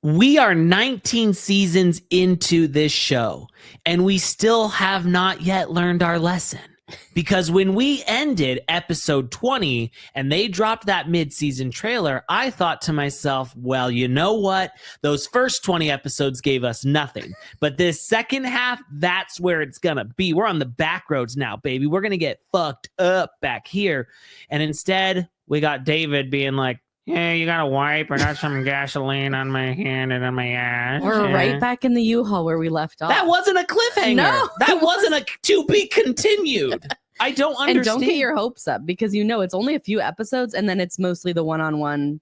We are 19 seasons into this show, and we still have not yet learned our lesson. Because when we ended episode 20 and they dropped that mid-season trailer, I thought to myself, well, you know what? Those first 20 episodes gave us nothing. But this second half, that's where it's going to be. We're on the back roads now, baby. We're going to get fucked up back here. And instead, we got David being like, yeah, you got a wipe or not some gasoline on my hand and on my ass. We're right back in the U-Haul where we left off. That wasn't a cliffhanger. No. That wasn't a to be continued. I don't understand. And don't get your hopes up because it's only a few episodes and then it's mostly the one-on-one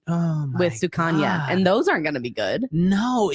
with Sukanya. God. And those aren't going to be good. No,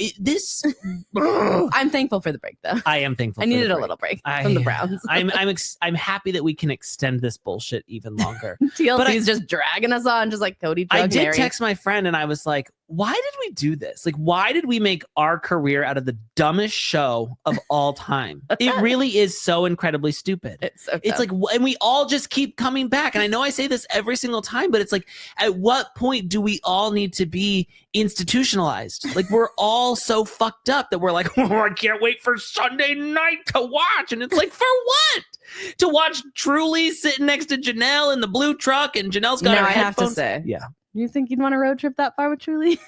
I'm thankful for the break though. I am thankful. I needed a little break from the Browns. I'm happy that we can extend this bullshit even longer. TLC's just dragging us on, just like Cody. I did Meri. text my friend and I was like, why did we do this? Like, why did we make our career out of the dumbest show of all time? It really is so incredibly stupid. It's like, and we all just keep coming back. And I know I say this every single time, but it's like, at what point do we all need to be institutionalized? Like, we're all so fucked up that we're like, oh, I can't wait for Sunday night to watch. And it's like, for what? To watch Truly sitting next to Janelle in the blue truck and Janelle's got her headphones. I have to say. Yeah. You think you'd want to road trip that far with Truly?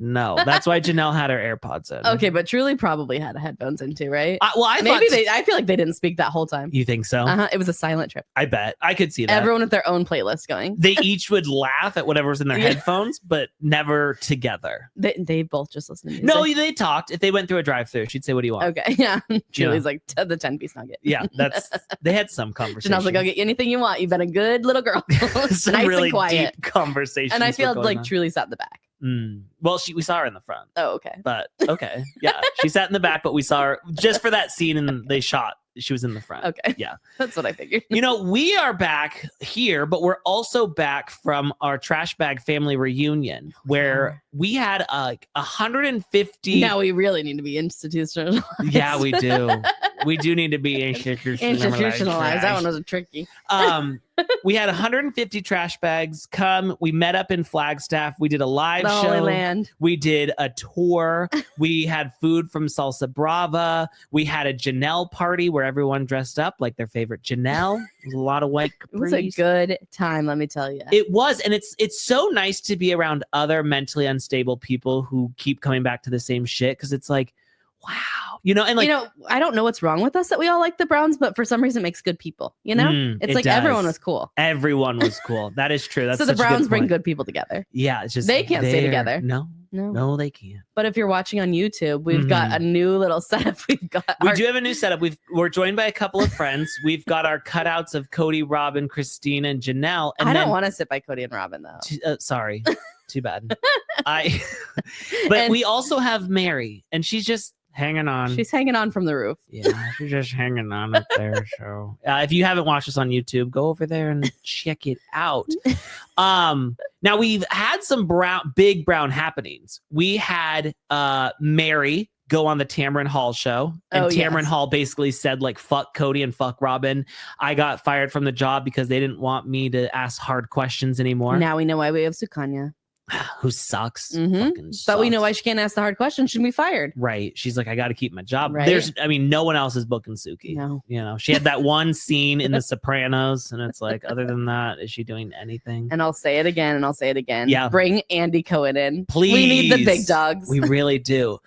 No, that's why Janelle had her AirPods in. Okay, but Truly probably had headphones in too, right? I feel like they didn't speak that whole time. You think so? It was a silent trip. I bet. I could see that. Everyone with their own playlist going. They each would laugh at whatever was in their headphones, but never together. They both just listened to music. No, they talked. If they went through a drive-thru, she'd say, what do you want? Okay, yeah. Truly's like, the 10-piece nugget. Yeah, they had some conversation. Janelle's like, I'll get you anything you want. You've been a good little girl. Some nice really and quiet. Deep conversations. And I feel like Truly sat in the back. Well, we saw her in the front. Oh, okay. But okay. Yeah. She sat in the back, but we saw her just for that scene and they shot. She was in the front. Okay. Yeah. That's what I figured. We are back here, but we're also back from our trash bag family reunion where we had 150. Now we really need to be institutionalized. Yeah, we do. We do need to be institutionalized. That one was tricky. We had 150 trash bags come. We met up in Flagstaff. We did a live show. Land. We did a tour. We had food from Salsa Brava. We had a Janelle party where everyone dressed up like their favorite Janelle. It was a lot of white Capris. It was a good time, let me tell you. It was, and it's so nice to be around other mentally unstable people who keep coming back to the same shit because it's like, wow. I don't know what's wrong with us that we all like the Browns, but for some reason it makes good people, it's like does. Everyone was cool. Everyone was cool. That is true. That's so the Browns bring good people together. Yeah. It's just they can't stay together. No, they can't. But if you're watching on YouTube, we've got a new little setup. We do have a new setup. We're joined by a couple of friends. We've got our cutouts of Cody, Robyn, Christine, and Janelle. And I don't want to sit by Cody and Robyn though. Sorry. Too bad. But we also have Meri, and she's just hanging on. She's hanging on from the roof. Yeah, she's just hanging on up there. So if you haven't watched us on YouTube, go over there and check it out. Now we've had some big brown happenings. We had Meri go on the Tamron Hall show, and Tamron Hall basically said like, fuck Cody and fuck Robyn. I got fired from the job because they didn't want me to ask hard questions anymore. Now we know why we have Sukanya. Who sucks. But we know why she can't ask the hard questions. She'd be fired. Right. She's like, I got to keep my job. Right? No one else is booking Suki. No. She had that one scene in The Sopranos, and it's like, other than that, is she doing anything? And I'll say it again, and I'll say it again. Yeah. Bring Andy Cohen in. Please. We need the big dogs. We really do.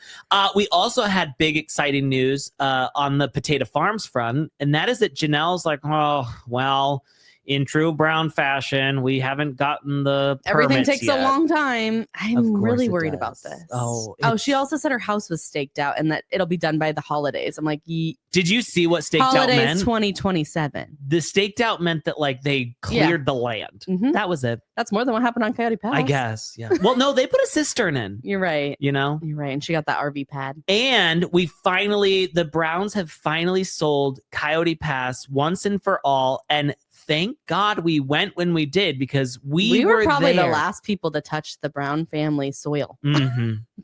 We also had big, exciting news on the Potato Farms front, and that is that Janelle's like, oh, well, in true Brown fashion, we haven't gotten the permits Everything takes yet. a long time. I'm really worried about this. Oh, she also said her house was staked out and that it'll be done by the holidays. I'm like, did you see what staked out meant? Holidays 2027. The staked out meant that like they cleared the land. That was it. That's more than what happened on Coyote Pass. I guess. Yeah. Well, no, they put a cistern in. You're right. You're right. And she got that RV pad. And the Browns have finally sold Coyote Pass once and for all. And thank God we went when we did, because we were probably there. the last people to touch the Brown family soil.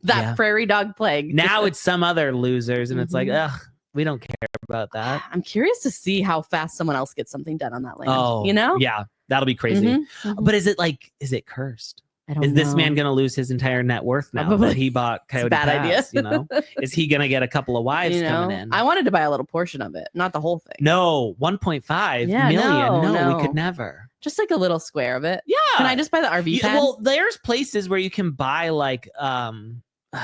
That prairie dog plague. Now it's some other losers, and it's like, ugh, we don't care about that. I'm curious to see how fast someone else gets something done on that land. Oh, yeah, that'll be crazy. But is it cursed? I don't Is know. this man going to lose his entire net worth now Probably. that he bought Coyote Bad Pass? idea. Is he going to get a couple of wives coming in? I wanted to buy a little portion of it, not the whole thing. No, 1.5 Yeah, million. No, we no. could never. Just like a little square of it. Yeah. Can I just buy the RV pad? Well, there's places where you can buy like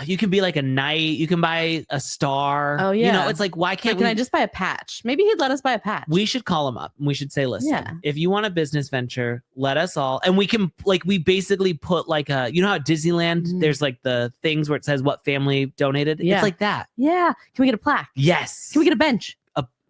you can be like a knight, you can buy a star. Oh, yeah. It's like, why can't can I just buy a patch? Maybe he'd let us buy a patch. We should call him up and we should say, listen, Yeah. if you want a business venture, let us all. And we can we basically put like how at Disneyland, there's like the things where it says what family donated. Yeah. It's like that. Yeah. Can we get a plaque? Yes. Can we get a bench?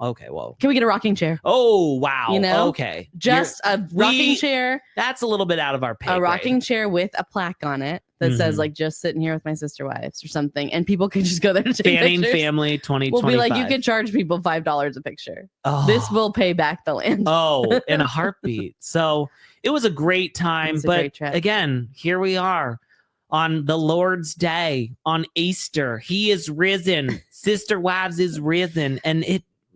Okay, well. Can we get a rocking chair? Oh, wow. Okay. Just a rocking chair. That's a little bit out of our pay grade. A rocking chair with a plaque on it that says like just sitting here with my sister wives or something. And people can just go there to take Fanning pictures. Family 2025. We'll be like, you can charge people $5 a picture. Oh. This will pay back the land. Oh, in a heartbeat. So it was a great time. But again, here we are on the Lord's Day, on Easter. He is risen. Sister Wives is risen. And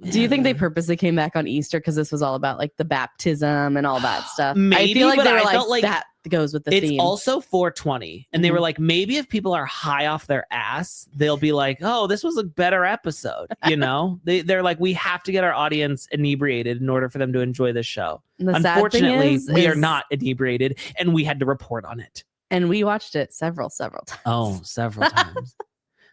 do you think they purposely came back on Easter because this was all about like the baptism and all that stuff? Maybe, I feel like but they were felt like that goes with the theme. It's also 420. And they were like, maybe if people are high off their ass, they'll be like, oh, this was a better episode. They're like, we have to get our audience inebriated in order for them to enjoy this show. Unfortunately, we are not inebriated and we had to report on it. And we watched it several times. Oh, several times.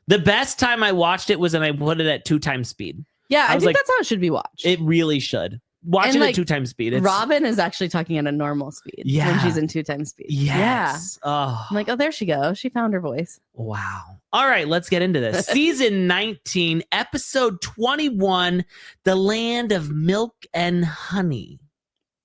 The best time I watched it was when I put it at 2 times speed. Yeah, I think that's how it should be watched. It really should. Watch it at 2 times speed. Robyn is actually talking at a normal speed when she's in 2 times speed. Yes. Yeah. Oh. I'm like, oh, there she goes. She found her voice. Wow. All right, let's get into this. Season 19, episode 21, The Land of Milk and Honey.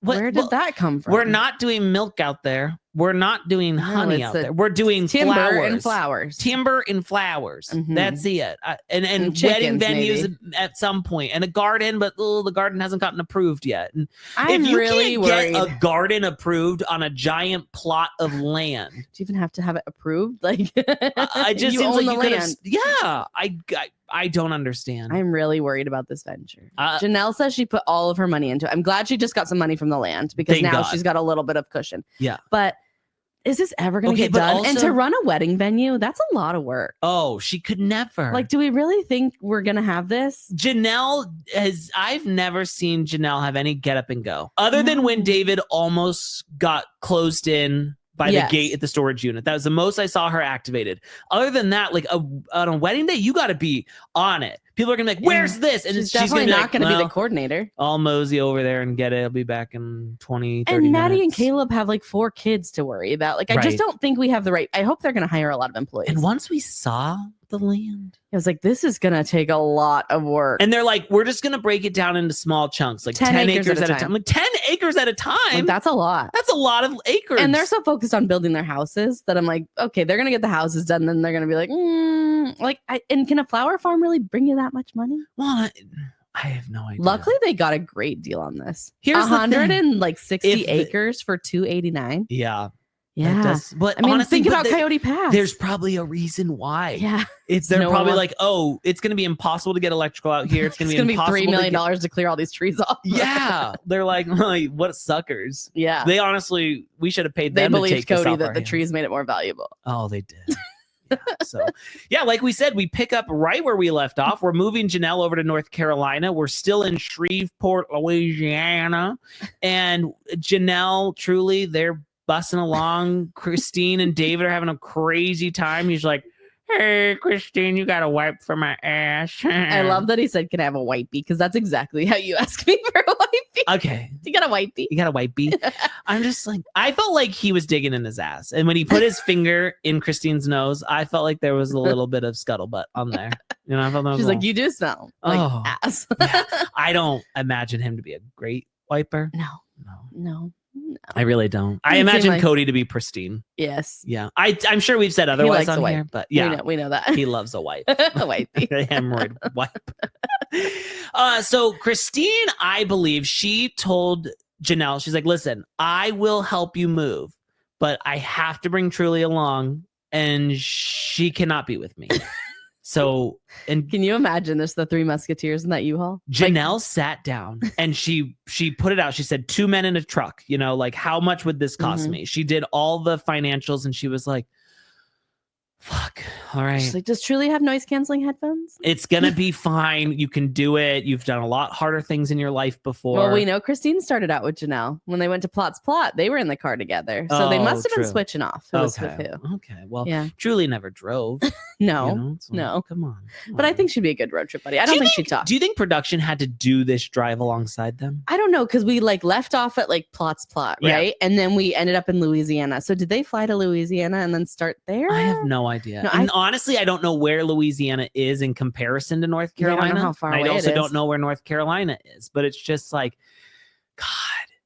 Where did that come from? We're not doing milk out there. We're not doing honey out there. We're doing timber and flowers. Timber and flowers. Mm-hmm. That's it. And chickens, wedding venues maybe. at some point. And a garden, but the garden hasn't gotten approved yet. And I'm if you really can't worried. get a garden approved on a giant plot of land. Do you even have to have it approved? Like, I just you seems own like the you land. Yeah. I don't understand. I'm really worried about this venture. Janelle says she put all of her money into it. I'm glad she just got some money from the land because now she's got a little bit of cushion. Yeah. But is this ever going to get done? Also, and to run a wedding venue, that's a lot of work. Oh, she could never. Like, do we really think we're going to have this? I've never seen Janelle have any get up and go other than when David almost got closed in by the gate at the storage unit. That was the most I saw her activated. Other than that, like on a wedding day, you got to be on it. People are gonna be like, "Where's this?" And she's definitely gonna not going to be the coordinator. I'll mosey over there and get it. I'll be back in 20, 30 And Maddie minutes. and Caleb have like 4 kids to worry about. Like, I just don't think we have the right. I hope they're going to hire a lot of employees. And once we saw the land, I was like, this is going to take a lot of work. And they're like, we're just going to break it down into small chunks, like 10 acres at a time. Like 10 acres at a time. Like, that's a lot. That's a lot of acres. And they're so focused on building their houses that I'm like, okay, they're going to get the houses done. Then they're going to be like, and can a flower farm really bring you that much money? Well, I have no idea. Luckily, they got a great deal on this. Here's 160 acres for $289. Yeah. Yeah. But I mean, honestly, think about Coyote Pass. There's probably a reason why. Yeah. They're probably like, oh, it's going to be impossible to get electrical out here. It's going to be $3 million to clear all these trees off. Yeah. They're like, what suckers. Yeah. They honestly, we should have paid them to take Cody this off that our the hands. trees made it more valuable. Oh, they did. Yeah, so, yeah, like we said, we pick up right where we left off. We're moving Janelle over to North Carolina. We're still in Shreveport, Louisiana. And Janelle, truly, they're bussing along. Christine and David are having a crazy time. He's like, hey, Christine, you got a wipe for my ass. I love that he said, can I have a wipey? Because that's exactly how you ask me for a wipey. Okay. You got a wipey? You got a wipey? I'm just like, I felt like he was digging in his ass. And when he put his finger in Christine's nose, I felt like there was a little bit of scuttlebutt on there. You know, I felt She's like, you do smell like ass. Yeah. I don't imagine him to be a great wiper. No. I really don't. I imagine Cody to be pristine. Yes. Yeah. I'm sure we've said otherwise on here, but yeah. We know that. He loves a wipe. A wipey. A hemorrhoid wipe. So Christine, I believe she told Janelle, she's like, listen, I will help you move, but I have to bring Truly along and she cannot be with me. So, and Can you imagine this? The Three Musketeers in that U-Haul. Janelle sat down and she put it out. She said, 2 men in a truck, you know, like how much would this cost me? She did all the financials and she was like, fuck. All right. She's like, does Truly have noise canceling headphones? It's going to be fine. You can do it. You've done a lot harder things in your life before. Well, we know Christine started out with Janelle. When they went to Plot's Plot, they were in the car together. So they must have been switching off. Who was with who. Okay. Well, yeah. Truly never drove. No. You know? So, no. Come on. But I think she'd be a good road trip buddy. I don't think she'd talk. Do you think production had to do this drive alongside them? I don't know, because we like left off at like Plot's Plot, right? And then we ended up in Louisiana. So did they fly to Louisiana and then start there? I have no idea. No, and honestly, I don't know where Louisiana is in comparison to North Carolina. I don't know how far away I also don't know where North Carolina is, but it's just like, God.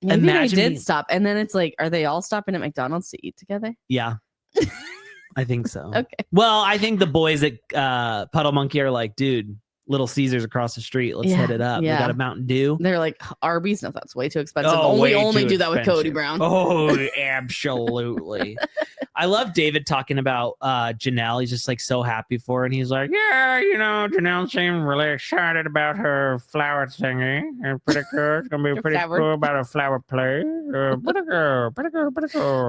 Maybe they did stop. And then it's like, are they all stopping at McDonald's to eat together? Yeah. I think so. Okay. Well, I think the boys at Puddle Monkey are like, dude, Little Caesars across the street. Let's hit it up. We got a Mountain Dew. They're like, Arby's? No, that's way too expensive. Oh, we only do that with Cody Brown. Oh, absolutely. I love David talking about Janelle. He's just like so happy for her. And he's like, yeah, you know, Janelle seemed really excited about her flower thingy. And pretty good. It's going to be pretty cool about her flower play. Pretty good.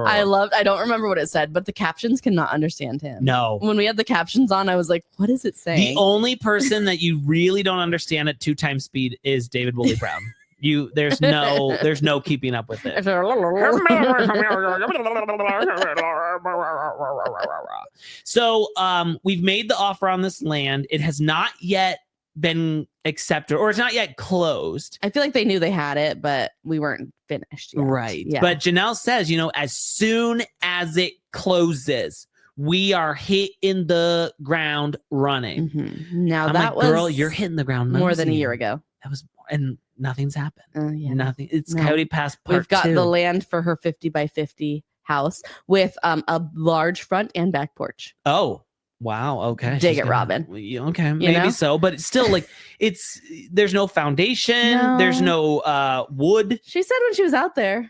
I don't remember what it said, but the captions cannot understand him. No. When we had the captions on, I was like, what is it saying? The only person that you really don't understand at 2x speed is David Woolley Brown. There's no keeping up with it. So we've made the offer on this land. It has not yet been accepted, or it's not yet closed. I feel like they knew they had it, but we weren't finished yet. Right. Yeah. But Janelle says, you know, as soon as it closes, we are hitting the ground running. Now I'm that like, girl, you're hitting the ground more than a year ago. That was, and nothing's happened. Nothing. It's No. Coyote Pass part We've got 2. the land for her 50 by 50 house with a large front and back porch. Oh, wow. Okay. Dig it, Robyn. Okay. Maybe so, but it's still like there's no foundation. No. There's no wood. She said when she was out there,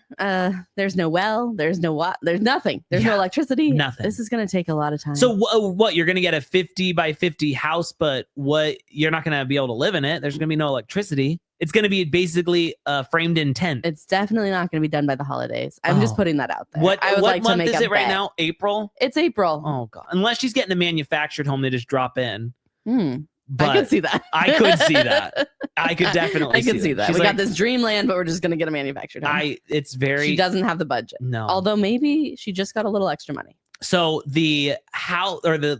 there's no well, there's no what, there's nothing. There's no electricity. Nothing. This is going to take a lot of time. So what? You're going to get a 50 by 50 house, but you're not going to be able to live in it. There's going to be no electricity. It's going to be basically framed in tent. It's definitely not going to be done by the holidays. I'm just putting that out there. What like month to make is it right now? April? It's April. Oh, God. Unless she's getting a manufactured home, they just drop in. I could see that. I could see that. I could definitely see that. We got this dreamland, but we're just going to get a manufactured home. She doesn't have the budget. No. Although maybe she just got a little extra money. So the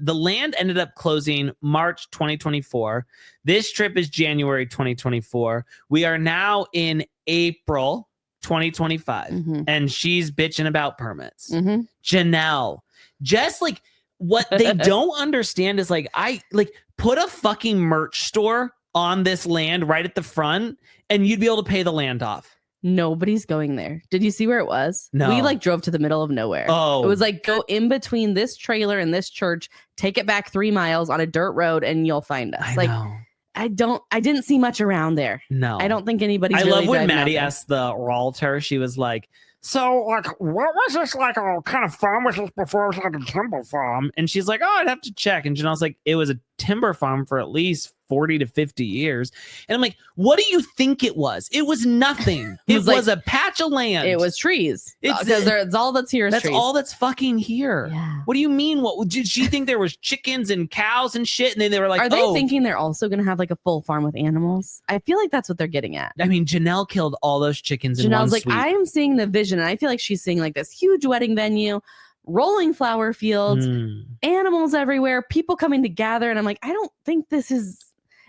land ended up closing March 2024. This trip is January 2024. We are now in April 2025, and she's bitching about permits. Janelle, just like what they don't understand is like put a fucking merch store on this land right at the front, and you'd be able to pay the land off. Nobody's going there. Did you see where it was? No. We drove to the middle of nowhere. Oh. It was like go in between this trailer and this church, take it back 3 miles on a dirt road, and you'll find us. I know. I didn't see much around there. No. I don't think anybody's I really love when driving out Maddie there. asked the realtor, she was like, so what was this what kind of farm was this before? It was like a timber farm. And she's like, oh, I'd have to check. And Janelle's like, it was a timber farm for at least 40 to 50 years. And I'm like, what do you think it was? It was nothing. It was a patch of land. It was trees. It's all that's here is that's trees. all that's fucking here. Yeah. What do you mean? What did she think there was chickens and cows and shit? And then they were like, are they thinking they're also going to have like a full farm with animals? I feel like that's what they're getting at. I mean, Janelle killed all those chickens in one Janelle's like, sweep. I am seeing the vision. And I feel like she's seeing like this huge wedding venue, rolling flower fields, animals everywhere, people coming to gather. And I'm like, I don't think this is.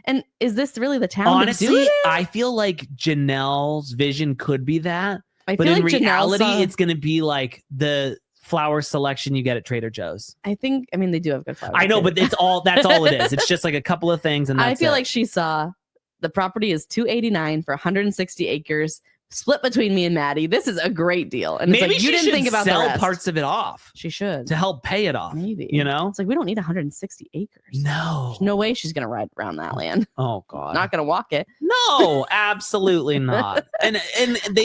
And is this really the town? Honestly, I feel like Janelle's vision could be that. But in reality, it's going to be like the flower selection you get at Trader Joe's. I mean, they do have good flowers. I know, but that's all it is. It's just like a couple of things. And that's I feel like she saw the property is $289 for 160 acres. Split between me and Maddie. This is a great deal. And maybe it's like, you didn't think about the sell rest. parts of it off. She should. To help pay it off. Maybe. You know? It's like, we don't need 160 acres. No. There's no way she's going to ride around that land. Oh, God. Not going to walk it. No, absolutely not. And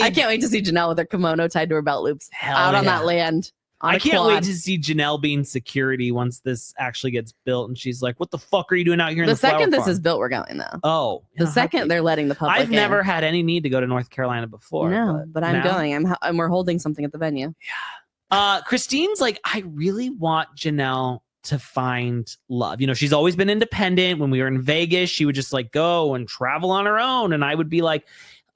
I can't wait to see Janelle with her kimono tied to her belt loops out on that land. I can't wait to see Janelle being security once this actually gets built. And she's like, what the fuck are you doing out here in the second flower this farm? is built, we're going though. Oh. The second they're letting the public I've never had any need to go to North Carolina before. No, but I'm going. And we're holding something at the venue. Yeah. Christine's like, I really want Janelle to find love. You know, she's always been independent. When we were in Vegas, she would just like go and travel on her own. And I would be like,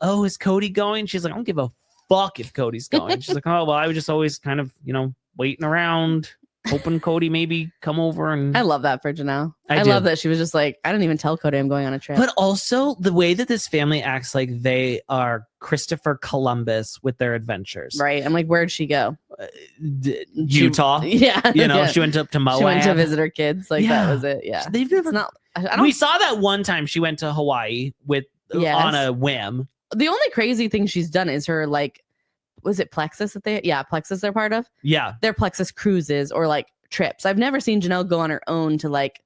oh, is Cody going? She's like, I don't give a fuck if Cody's going. She's like, oh, well, I was just always kind of, you know, waiting around, hoping Cody maybe come over. And I love that for Janelle. I love that she was just like, I didn't even tell Cody I'm going on a trip. But also the way that this family acts like they are Christopher Columbus with their adventures. Right. I'm like, where'd she go? Utah. Yeah. You know, she went up to Moab. She went to visit her kids. Like that was it. Yeah. They've never. We saw that one time she went to Hawaii on a whim. The only crazy thing she's done is her like, was it Plexus Plexus they're part of? Yeah. Their Plexus cruises or like trips. I've never seen Janelle go on her own to like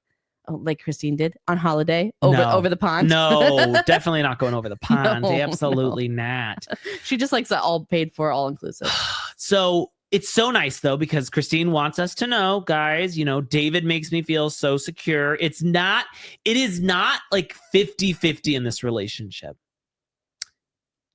Christine did on holiday over the pond. No, definitely not going over the pond. Absolutely not. She just likes it all paid for, all inclusive. So it's so nice though, because Christine wants us to know, guys, you know, David makes me feel so secure. It is not like 50-50 in this relationship.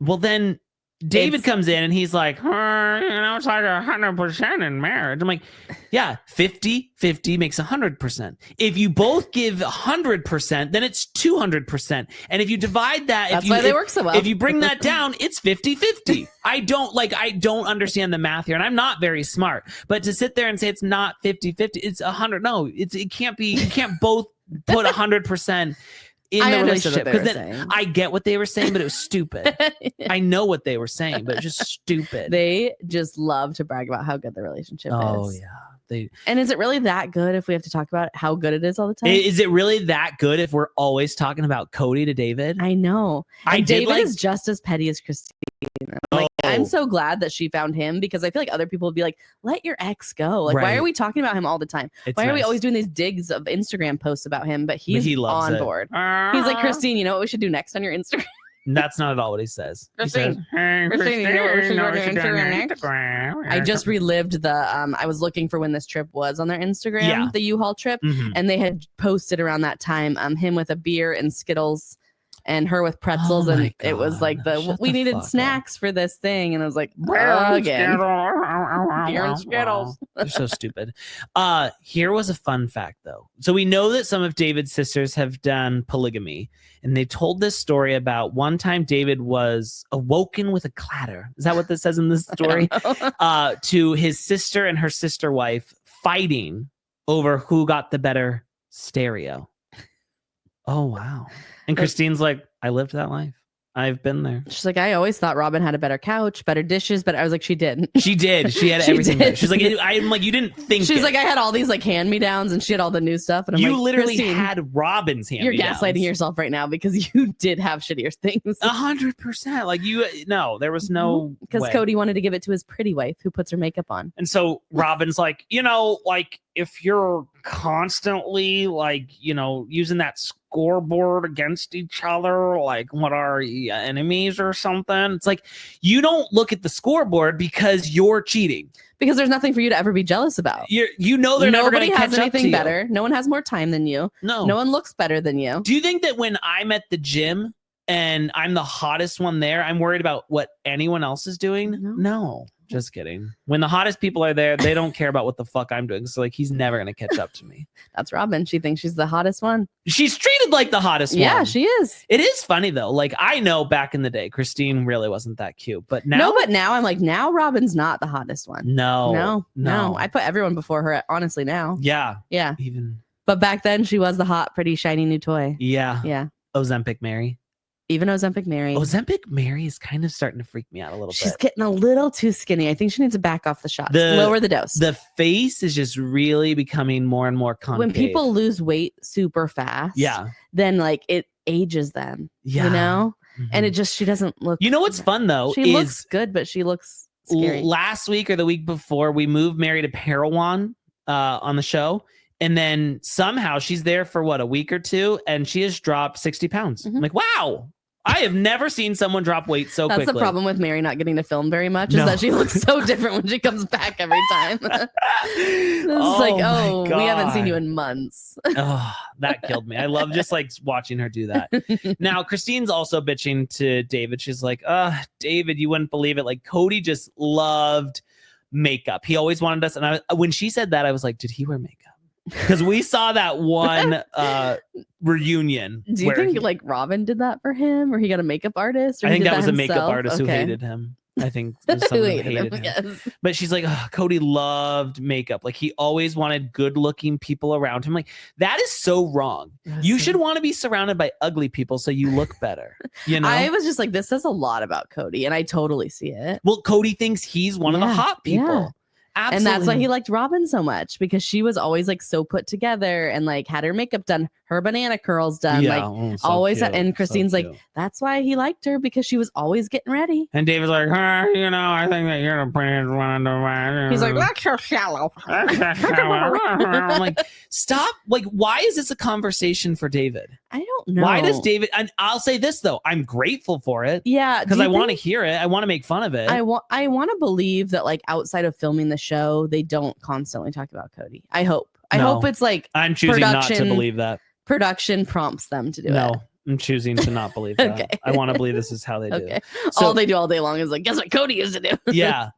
Well, then David comes in and he's like, you know, it's like 100% in marriage. I'm like, yeah, 50-50 makes 100%. If you both give 100%, then it's 200%. And if you divide that, that's why they work so well. If you bring that down, it's 50-50. I don't understand the math here, and I'm not very smart. But to sit there and say it's not 50-50, it's 100. No, it can't be. You can't both put 100%. In the relationship, because then I get what they were saying, but it was stupid. I know what they were saying, but it's just stupid. They just love to brag about how good the relationship is. Oh yeah, and is it really that good if we have to talk about how good it is all the time? Is it really that good if we're always talking about Cody to David? I know. David is just as petty as Christine. I'm so glad that she found him, because I feel like other people would be like, let your ex go. Like, why are we talking about him all the time? Why are we always doing these digs of Instagram posts about him? But he loves on board. He's like, Christine, you know what we should do next on your Instagram? That's not at all what he says. Christine, Christine, you know what we should do on your Instagram next? I just relived the, I was looking for when this trip was on their Instagram, the U-Haul trip. Mm-hmm. And they had posted around that time, him with a beer and Skittles, and her with pretzels, and it was like we needed snacks for this thing, and I was like, again, beer and Skittles. They're so stupid. Here was a fun fact, though. So we know that some of David's sisters have done polygamy, and they told this story about one time David was awoken with a clatter. Is that what this says in this story? To his sister and her sister wife fighting over who got the better stereo. Oh, wow. And Christine's like, I lived that life. I've been there. She's like, I always thought Robyn had a better couch, better dishes, but I was like, she didn't. She did. She had everything. Did. She's like, I'm like, you didn't think. She's like, I had all these like hand-me-downs, and she had all the new stuff. And I'm you like, literally had Robyn's hand-me-downs. You're gaslighting yourself right now, because you did have shittier things. 100%. Like there was no, because Cody wanted to give it to his pretty wife who puts her makeup on. And so Robyn's like, you know, like if you're constantly like, you know, using that scoreboard against each other, like what are you, enemies or something? It's like, you don't look at the scoreboard because you're cheating, because there's nothing for you to ever be jealous about. You know, they're never going to catch up to you. Better. No one has more time than you. No one looks better than you. Do you think that when I'm at the gym and I'm the hottest one there, I'm worried about what anyone else is doing? No. Just kidding. When the hottest people are there, they don't care about what the fuck I'm doing. So like, he's never going to catch up to me. That's Robyn. She thinks she's the hottest one. She's treated like the hottest one. Yeah, she is. It is funny though. Like, I know back in the day, Christine really wasn't that cute, but now. No, but now I'm like, now Robyn's not the hottest one. No. I put everyone before her, honestly, now. Yeah. Even. But back then she was the hot, pretty, shiny new toy. Yeah. Ozempic Meri. Even Ozempic Meri. Ozempic Meri is kind of starting to freak me out a little bit. She's getting a little too skinny. I think she needs to back off the shots. Lower the dose. The face is just really becoming more and more concave. When people lose weight super fast, then like it ages them. You know? Mm-hmm. And she doesn't look. You know what's fun though? She looks good, but she looks scary. Last week or the week before, we moved Meri to Parowan on the show. And then somehow she's there for a week or two, and she has dropped 60 pounds. Mm-hmm. I'm like, wow. I have never seen someone drop weight so quickly. That's the problem with Meri not getting to film very much, is that she looks so different when she comes back every time. It's we haven't seen you in months. Oh, that killed me. I love just like watching her do that. Now, Christine's also bitching to David. She's like, David, you wouldn't believe it. Like, Cody just loved makeup. He always wanted us. And when she said that, I was like, did he wear makeup? Because we saw that one reunion. Do you think like Robyn did that for him, or he got a makeup artist? Or I think that was himself? a makeup artist who hated him. I think who hated him. Yes. But she's like, Cody loved makeup. Like, he always wanted good-looking people around him. Like, that is so wrong. You should want to be surrounded by ugly people so you look better. You know, I was just like, this says a lot about Cody, and I totally see it. Well, Cody thinks he's one of the hot people. Yeah. Absolutely. And that's why he liked Robyn so much, because she was always like so put together and like had her makeup done, her banana curls done, always. Cute. And Christine's like, that's why he liked her, because she was always getting ready. And David's like, I think that you're the prettiest one. He's like, that's so shallow. I'm like, stop. Like, why is this a conversation for David? I don't know. Why does David? And I'll say this though, I'm grateful for it. Yeah, because I want to hear it. I want to make fun of it. I want to believe that like outside of filming the show, they don't constantly talk about Cody. I hope it's like, I'm choosing not to believe that. Production prompts them to do it. I'm choosing to not believe that. Okay. I want to believe this is how they do it. So, all they do all day long is like, guess what Cody used to do? Yeah.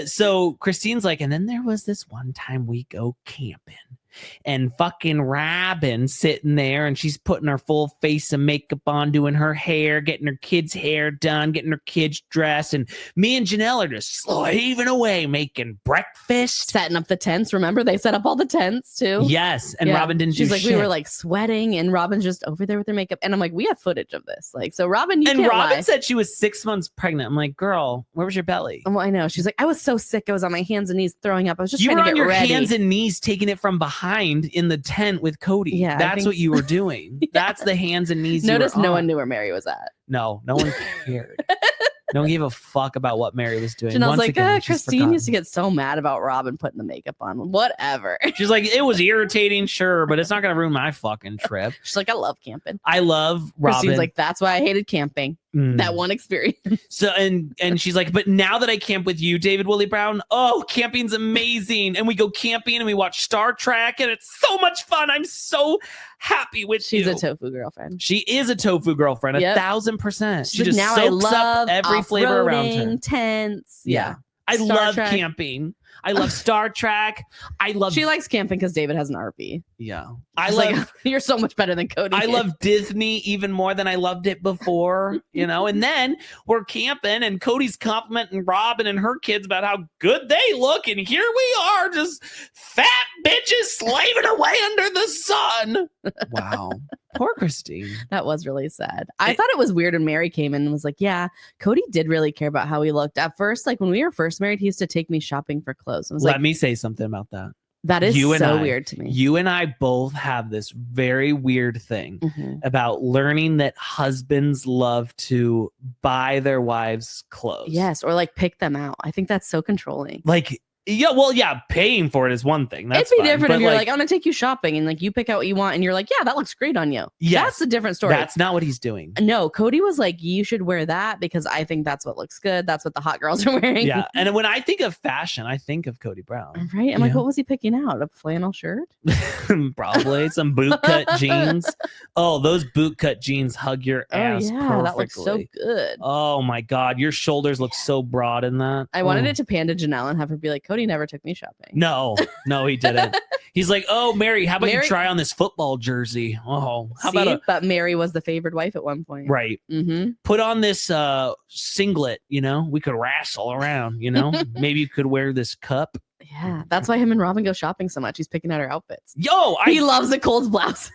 So Christine's like, and then there was this one time we go camping. And fucking Robyn sitting there, and she's putting her full face of makeup on, doing her hair, getting her kids' hair done, getting her kids dressed. And me and Janelle are just slaving away, making breakfast. Setting up the tents. Remember, they set up all the tents too. Yes. And Robyn didn't do shit. She's like, we were like sweating, and Robyn's just over there with her makeup. And I'm like, we have footage of this. Like, so Robyn, you can't lie. Robyn said she was 6 months pregnant. I'm like, girl, where was your belly? Well, I know. She's like, I was so sick. I was on my hands and knees throwing up. I was just trying to get ready. You were on your hands and knees taking it from behind in the tent with Cody. Yeah, that's what you were doing. That's the hands and knees. Notice no one knew where Meri was at. No one cared. No one gave a fuck about what Meri was doing. Janelle's like, Christine used to get so mad about Robyn putting the makeup on. Whatever. She's like, it was irritating, sure, but it's not going to ruin my fucking trip. She's like, I love camping. I love Robyn. Christine's like, that's why I hated camping. That one experience. So and she's like, but now that I camp with you, David Willie Brown, camping's amazing. And we go camping and we watch Star Trek, and it's so much fun. I'm so happy with She's a tofu girlfriend. She is a tofu girlfriend, 1,000%. She just now soaks I love up every flavor around her. Tents. Yeah. I love camping. I love Star Trek. She likes camping because David has an RV. Yeah. You're so much better than Cody. I love Disney even more than I loved it before, and then we're camping and Cody's complimenting Robyn and her kids about how good they look. And here we are, just fat bitches slaving away under the sun. Wow. Poor Christine. That was really sad. I thought it was weird when Meri came in and was like, yeah, Cody did really care about how he looked. At first, like when we were first married, he used to take me shopping for clothes. Let me say something about that. That is so weird to me. You and I both have this very weird thing about learning that husbands love to buy their wives clothes. Yes, or like pick them out. I think that's so controlling. Like, paying for it is one thing. That's It'd be different if you're like, I'm gonna take you shopping, and like you pick out what you want, and you're like, yeah, that looks great on you. Yes, that's a different story. That's not what he's doing. No, Cody was like, you should wear that because I think that's what looks good. That's what the hot girls are wearing. Yeah, and when I think of fashion, I think of Cody Brown. Right? I'm like, what was he picking out? A flannel shirt? Probably some boot cut jeans. Oh, those boot cut jeans hug your ass perfectly. That looks so good. Oh my God, your shoulders look so broad in that. I wanted it to pan to Janelle and have her be like, Cody never took me shopping. No, he didn't. He's like, oh, Meri, how about you try on this football jersey? Oh, but Meri was the favored wife at one point. Right. Put on this singlet, we could wrestle around, maybe you could wear this cup. Yeah, that's why him and Robyn go shopping so much. He's picking out her outfits. He loves the Kohl's blouse.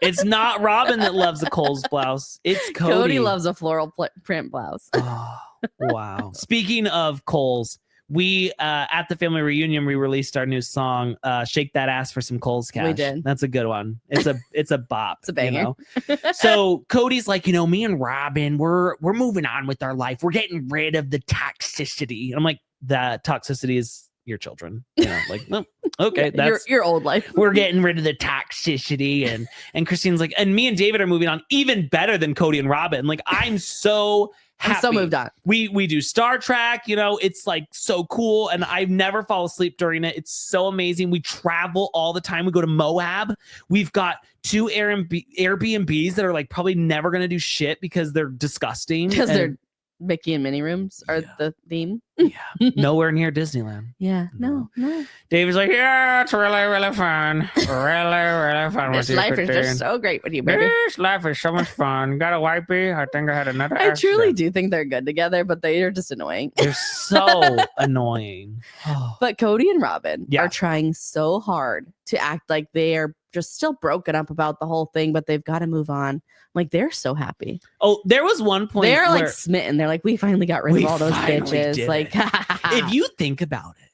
It's not Robyn that loves the Kohl's blouse. It's Cody. Cody loves a floral print blouse. Oh, wow. Speaking of Kohl's, we at the family reunion, we released our new song, Shake That Ass for Some Kohl's Cash. We did. That's a good one. It's a bop. It's a banger. So Cody's like, me and Robyn, we're moving on with our life. We're getting rid of the toxicity. And I'm like, that toxicity is your children. You know, like, no, okay, that's your old life. We're getting rid of the toxicity, and Christine's like, and me and David are moving on even better than Kody and Robyn. Like, I'm so happy. I'm so moved on. We do Star Trek, you know, it's like so cool, and I've never fall asleep during it. It's so amazing. We travel all the time. We go to Moab. We've got 2 Airbnbs that are like probably never gonna do shit because they're disgusting. Because they're Mickey and Minnie rooms are the theme. Yeah. Nowhere near Disneyland. Yeah. No. David's like, yeah, it's really, really fun. Really fun. This life is just so great with you, baby. This life is so much fun. Got a wipey. I think I had another I accident. truly do think they're good together, but they are just annoying. They're so annoying. But Kody and Robyn are trying so hard to act like they are just still broken up about the whole thing, but they've got to move on. Like, they're so happy. Oh, there was one point they're like smitten. They're like, we finally got rid of all those bitches. Like, if you think about it,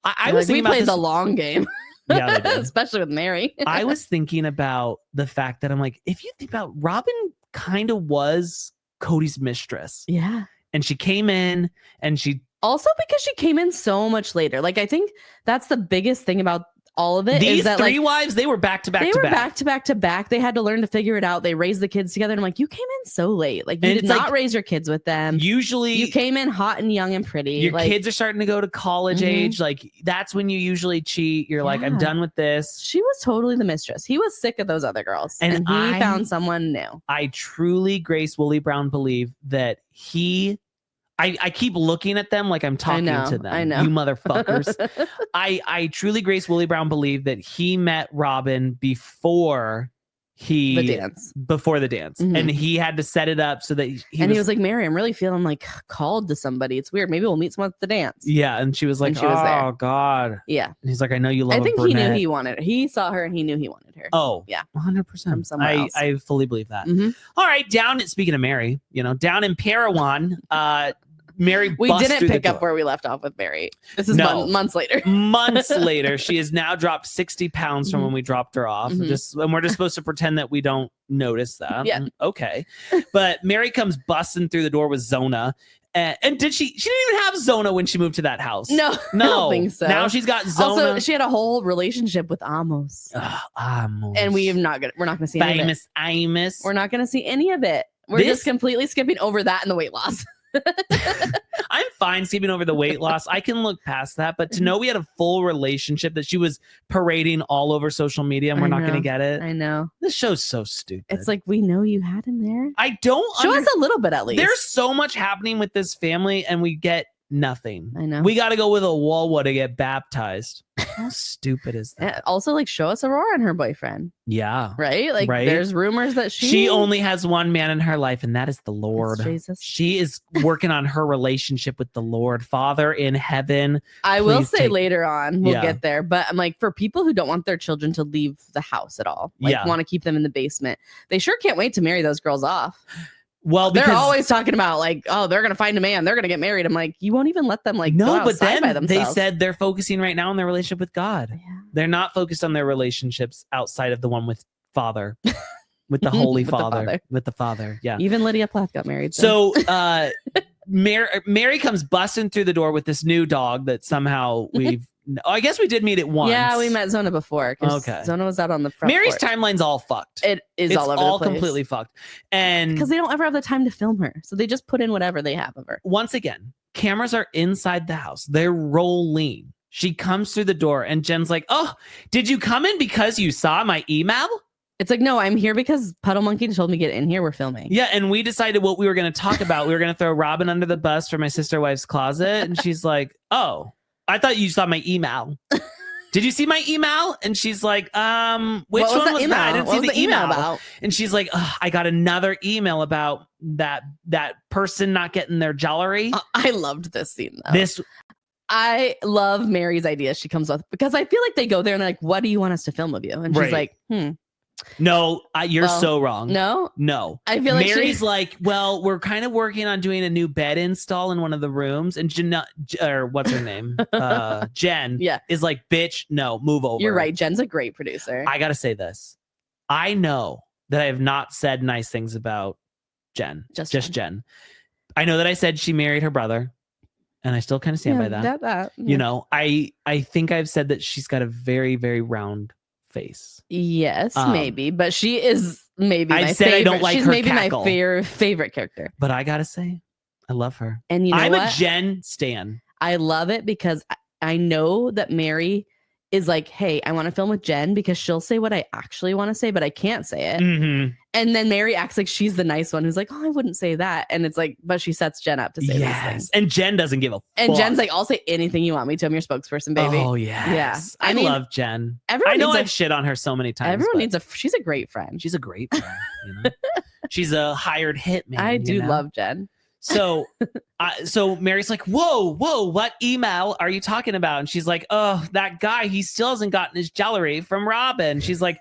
I was like, thinking we played the long game. Yeah, they did. Especially with Meri. I was thinking about the fact that I'm like, if you think about Robyn kind of was Kody's mistress. Yeah. And she came in and she also, because she came in so much later. Like, I think that's the biggest thing about all of it. These is that, 3 wives, they were back to back. They were back to back to back. They had to learn to figure it out. They raised the kids together. And I'm like, you came in so late. Like, you did not raise your kids with them. Usually, you came in hot and young and pretty. Your kids are starting to go to college age. Like, that's when you usually cheat. You're like, I'm done with this. She was totally the mistress. He was sick of those other girls, and he found someone new. I truly, Grace Woolley Brown, believe that he. I keep looking at them like I'm talking to them. I know. You motherfuckers. I truly, Grace Woolley Brown, believe that he met Robyn before the dance. And he had to set it up so that he was like, Meri, I'm really feeling like called to somebody. It's weird. Maybe we'll meet someone at the dance. Yeah. And she was like, she was there. God. Yeah. And he's like, I know you love I think he knew he wanted her. He saw her and he knew he wanted her. Oh, yeah. 100%. I fully believe that. Mm-hmm. All right. Speaking of Meri, down in Parowan, Meri, we didn't pick up where we left off with Meri. This is months later. Months later, she has now dropped 60 pounds from when we dropped her off. And we're just supposed to pretend that we don't notice that. Yeah. Okay. But Meri comes busting through the door with Zona. And did she didn't even have Zona when she moved to that house. No, I don't think so. Now she's got Zona. Also, she had a whole relationship with Amos. Amos. And we're not gonna see any of it. Amos. We're not gonna see any of it. We're just completely skipping over that and the weight loss. I'm fine skipping over the weight loss. I can look past that, but to know we had a full relationship that she was parading all over social media and we're not going to get it. I know. This show's so stupid. It's like, we know you had him there. I don't show us a little bit at least. There's so much happening with this family and we get nothing. I know. We got to go with Awowah to get baptized. How stupid is that? Also, like, show us Aurora and her boyfriend. Yeah. Right? Like, there's rumors that she only has one man in her life, and that is the Lord. Jesus. She is working on her relationship with the Lord. Father in heaven. I will say later on, we'll get there. But I'm like, for people who don't want their children to leave the house at all, like want to keep them in the basement, they sure can't wait to marry those girls off. Well, they're always talking about like, oh, they're gonna find a man, they're gonna get married. I'm like, you won't even let them like go outside by themselves. They said they're focusing right now on their relationship with God. Yeah. They're not focused on their relationships outside of the one with Father, with the Holy Father, with the Father. Yeah. Even Lydia Plath got married. So Meri comes busting through the door with this new dog that somehow I guess we did meet it once. Yeah, we met Zona before. Okay. Zona was out on the front. Meri's timeline's all fucked. It's all over the place. Completely fucked. And because they don't ever have the time to film her. So they just put in whatever they have of her. Once again, cameras are inside the house. They're rolling. She comes through the door and Jen's like, oh, did you come in because you saw my email? It's like, no, I'm here because Puddle Monkey told me to get in here. We're filming. Yeah, and we decided what we were going to talk about. We were going to throw Robyn under the bus for my sister wife's closet. And she's like, oh, I thought you saw my email. Did you see my email? And she's like, which one was that? I didn't see the email about. And she's like, I got another email about that person not getting their jewelry. I loved this scene though. I love Meri's idea she comes with because I feel like they go there and they're like, what do you want us to film of you? And she's like, No, you're so wrong. No. I feel like Meri's like, well, we're kind of working on doing a new bed install in one of the rooms. And what's her name? Jen is like, bitch, no, move over. You're right. Jen's a great producer. I got to say this. I know that I have not said nice things about Jen. Just Jen. I know that I said she married her brother. And I still kind of stand by that. You know, I think I've said that she's got a very, very round face. Yes, maybe. But she is maybe I my said favorite. I don't like she's her maybe cackle. my favorite character. But I got to say, I love her. And you know I'm what? a Jen stan. I love it because I know that Meri is like, hey, I want to film with Jen because she'll say what I actually want to say, but I can't say it. Mm-hmm. And then Meri acts like she's the nice one who's like, oh, I wouldn't say that. And it's like, but she sets Jen up to say these things. And Jen doesn't give a fuck. And Jen's like, I'll say anything you want me to. I'm your spokesperson, baby. Oh, yes. Yeah. I mean, love Jen. I know I've shit on her so many times. Everyone needs she's a great friend. She's a great friend. You know? She's a hired hitman. I do love Jen. So Meri's like, whoa, what email are you talking about? And she's like, oh, that guy, he still hasn't gotten his jewelry from Robyn. She's like,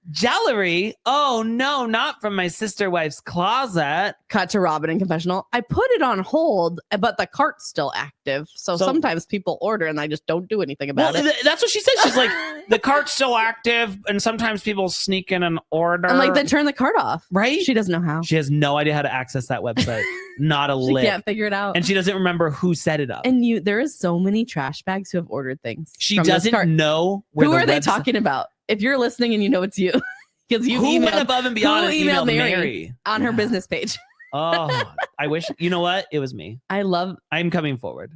jewelry? Oh, no, not from my sister wife's closet. Cut to Robyn in confessional. I put it on hold, but the cart's still active. So sometimes people order and I just don't do anything about it. That's what she said. She's like, the cart's still active and sometimes people sneak in an order. I'm like, then turn the cart off. Right? She doesn't know how. She has no idea how to access that website. Not a lick. She can't figure it out. And she doesn't remember who set it up. And there is so many trash bags who have ordered things. She doesn't know where who are they talking about? If you're listening and you know it's you, because who went above and beyond and emailed Meri on her business page. Oh, I wish, you know what? It was me. I'm coming forward.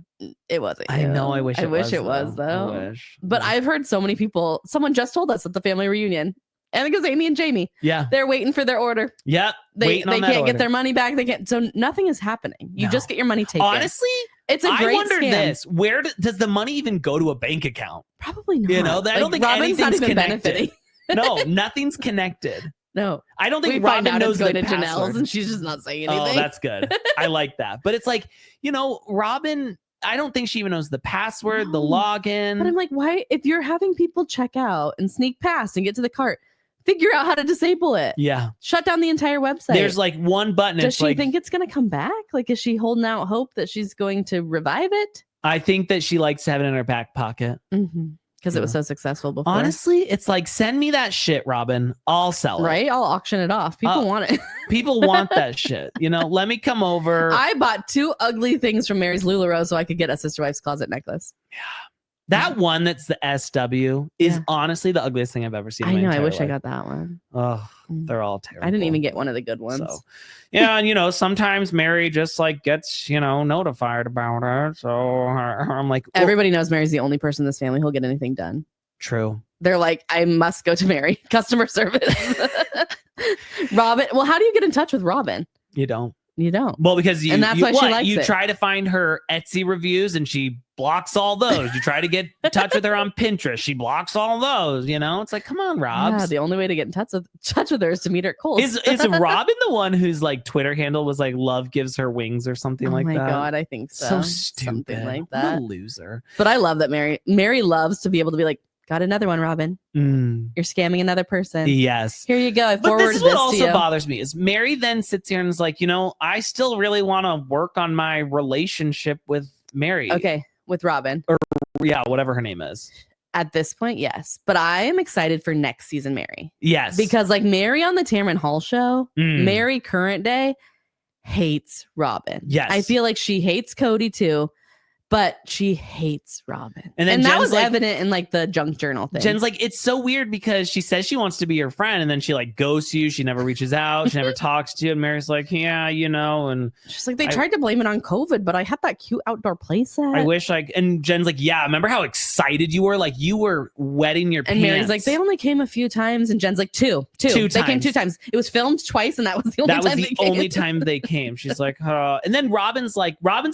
It wasn't. I know. I wish. I wish it was though. I wish. But I've heard so many people. Someone just told us at the family reunion. I think it was Amy and Jamie. Yeah. They're waiting for their order. Yep. They can't get their money back. They can't. So nothing is happening. You just get your money taken. Honestly, it's a great I wonder scam. This. Where does the money even go to a bank account? Probably not. You know, I don't think Robyn's anything's not even connected. benefiting. No, nothing's connected. No, I don't think Robyn knows going the to password. Janelle's and she's just not saying anything. Oh, that's good. I like that. But it's like, you know, Robyn, I don't think she even knows the password, the login. But I'm like, why? If you're having people check out and sneak past and get to the cart, figure out how to disable it. Yeah. Shut down the entire website. There's like one button. Does she think it's going to come back? Like, is she holding out hope that she's going to revive it? I think that she likes to have it in her back pocket. Mm-hmm. Because it was so successful before. Honestly, it's like, send me that shit, Robyn. I'll sell it. Right? I'll auction it off. People want it. People want that shit. You know, let me come over. I bought 2 ugly things from Meri's LuLaRoe so I could get a Sister Wife's Closet necklace. Yeah. That one that's the SW is honestly the ugliest thing I've ever seen. I know. I wish I got that one. Oh, they're all terrible. I didn't even get one of the good ones. So, yeah, and you know, sometimes Meri just like gets, you know, notified about it. So I'm like, everybody knows Meri's the only person in this family who'll get anything done. True. They're like, I must go to Meri. Customer service. Robyn. Well, how do you get in touch with Robyn? You don't. You don't. Well, because and that's why she likes you it. Try to find her Etsy reviews and she blocks all those. You try to get in touch with her on Pinterest. She blocks all those. You know, it's like, come on, Robs. Yeah, the only way to get in touch with her is to meet her at Kohl's. Is Robyn the one whose like Twitter handle was like love gives her wings or something like that? Oh my God, I think so. So stupid. Something like that. What a loser. But I love that Meri loves to be able to be like, got another one, Robyn. You're scamming another person. Yes. Here you go. But this is what also bothers me is Meri then sits here and is like, you know, I still really want to work on my relationship with Meri. Okay. With Robyn. Or yeah, whatever her name is. At this point, yes. But I am excited for next season Meri. Yes. Because like Meri on the Tamron Hall show, Meri current day hates Robyn. Yes. I feel like she hates Cody too. But she hates Robyn. And that was like, evident in like the junk journal thing. Jen's like, it's so weird because she says she wants to be your friend and then she like ghosts you. She never reaches out. She never talks to you. And Meri's like, yeah, you know. And she's like, they tried to blame it on COVID, but I had that cute outdoor play set. I wish and Jen's like, yeah, remember how excited you were? Like you were wetting your pants. And Meri's like, they only came a few times. And Jen's like, two. They came 2 times. It was filmed twice. And that was the only time they came. She's like, and then Robyn's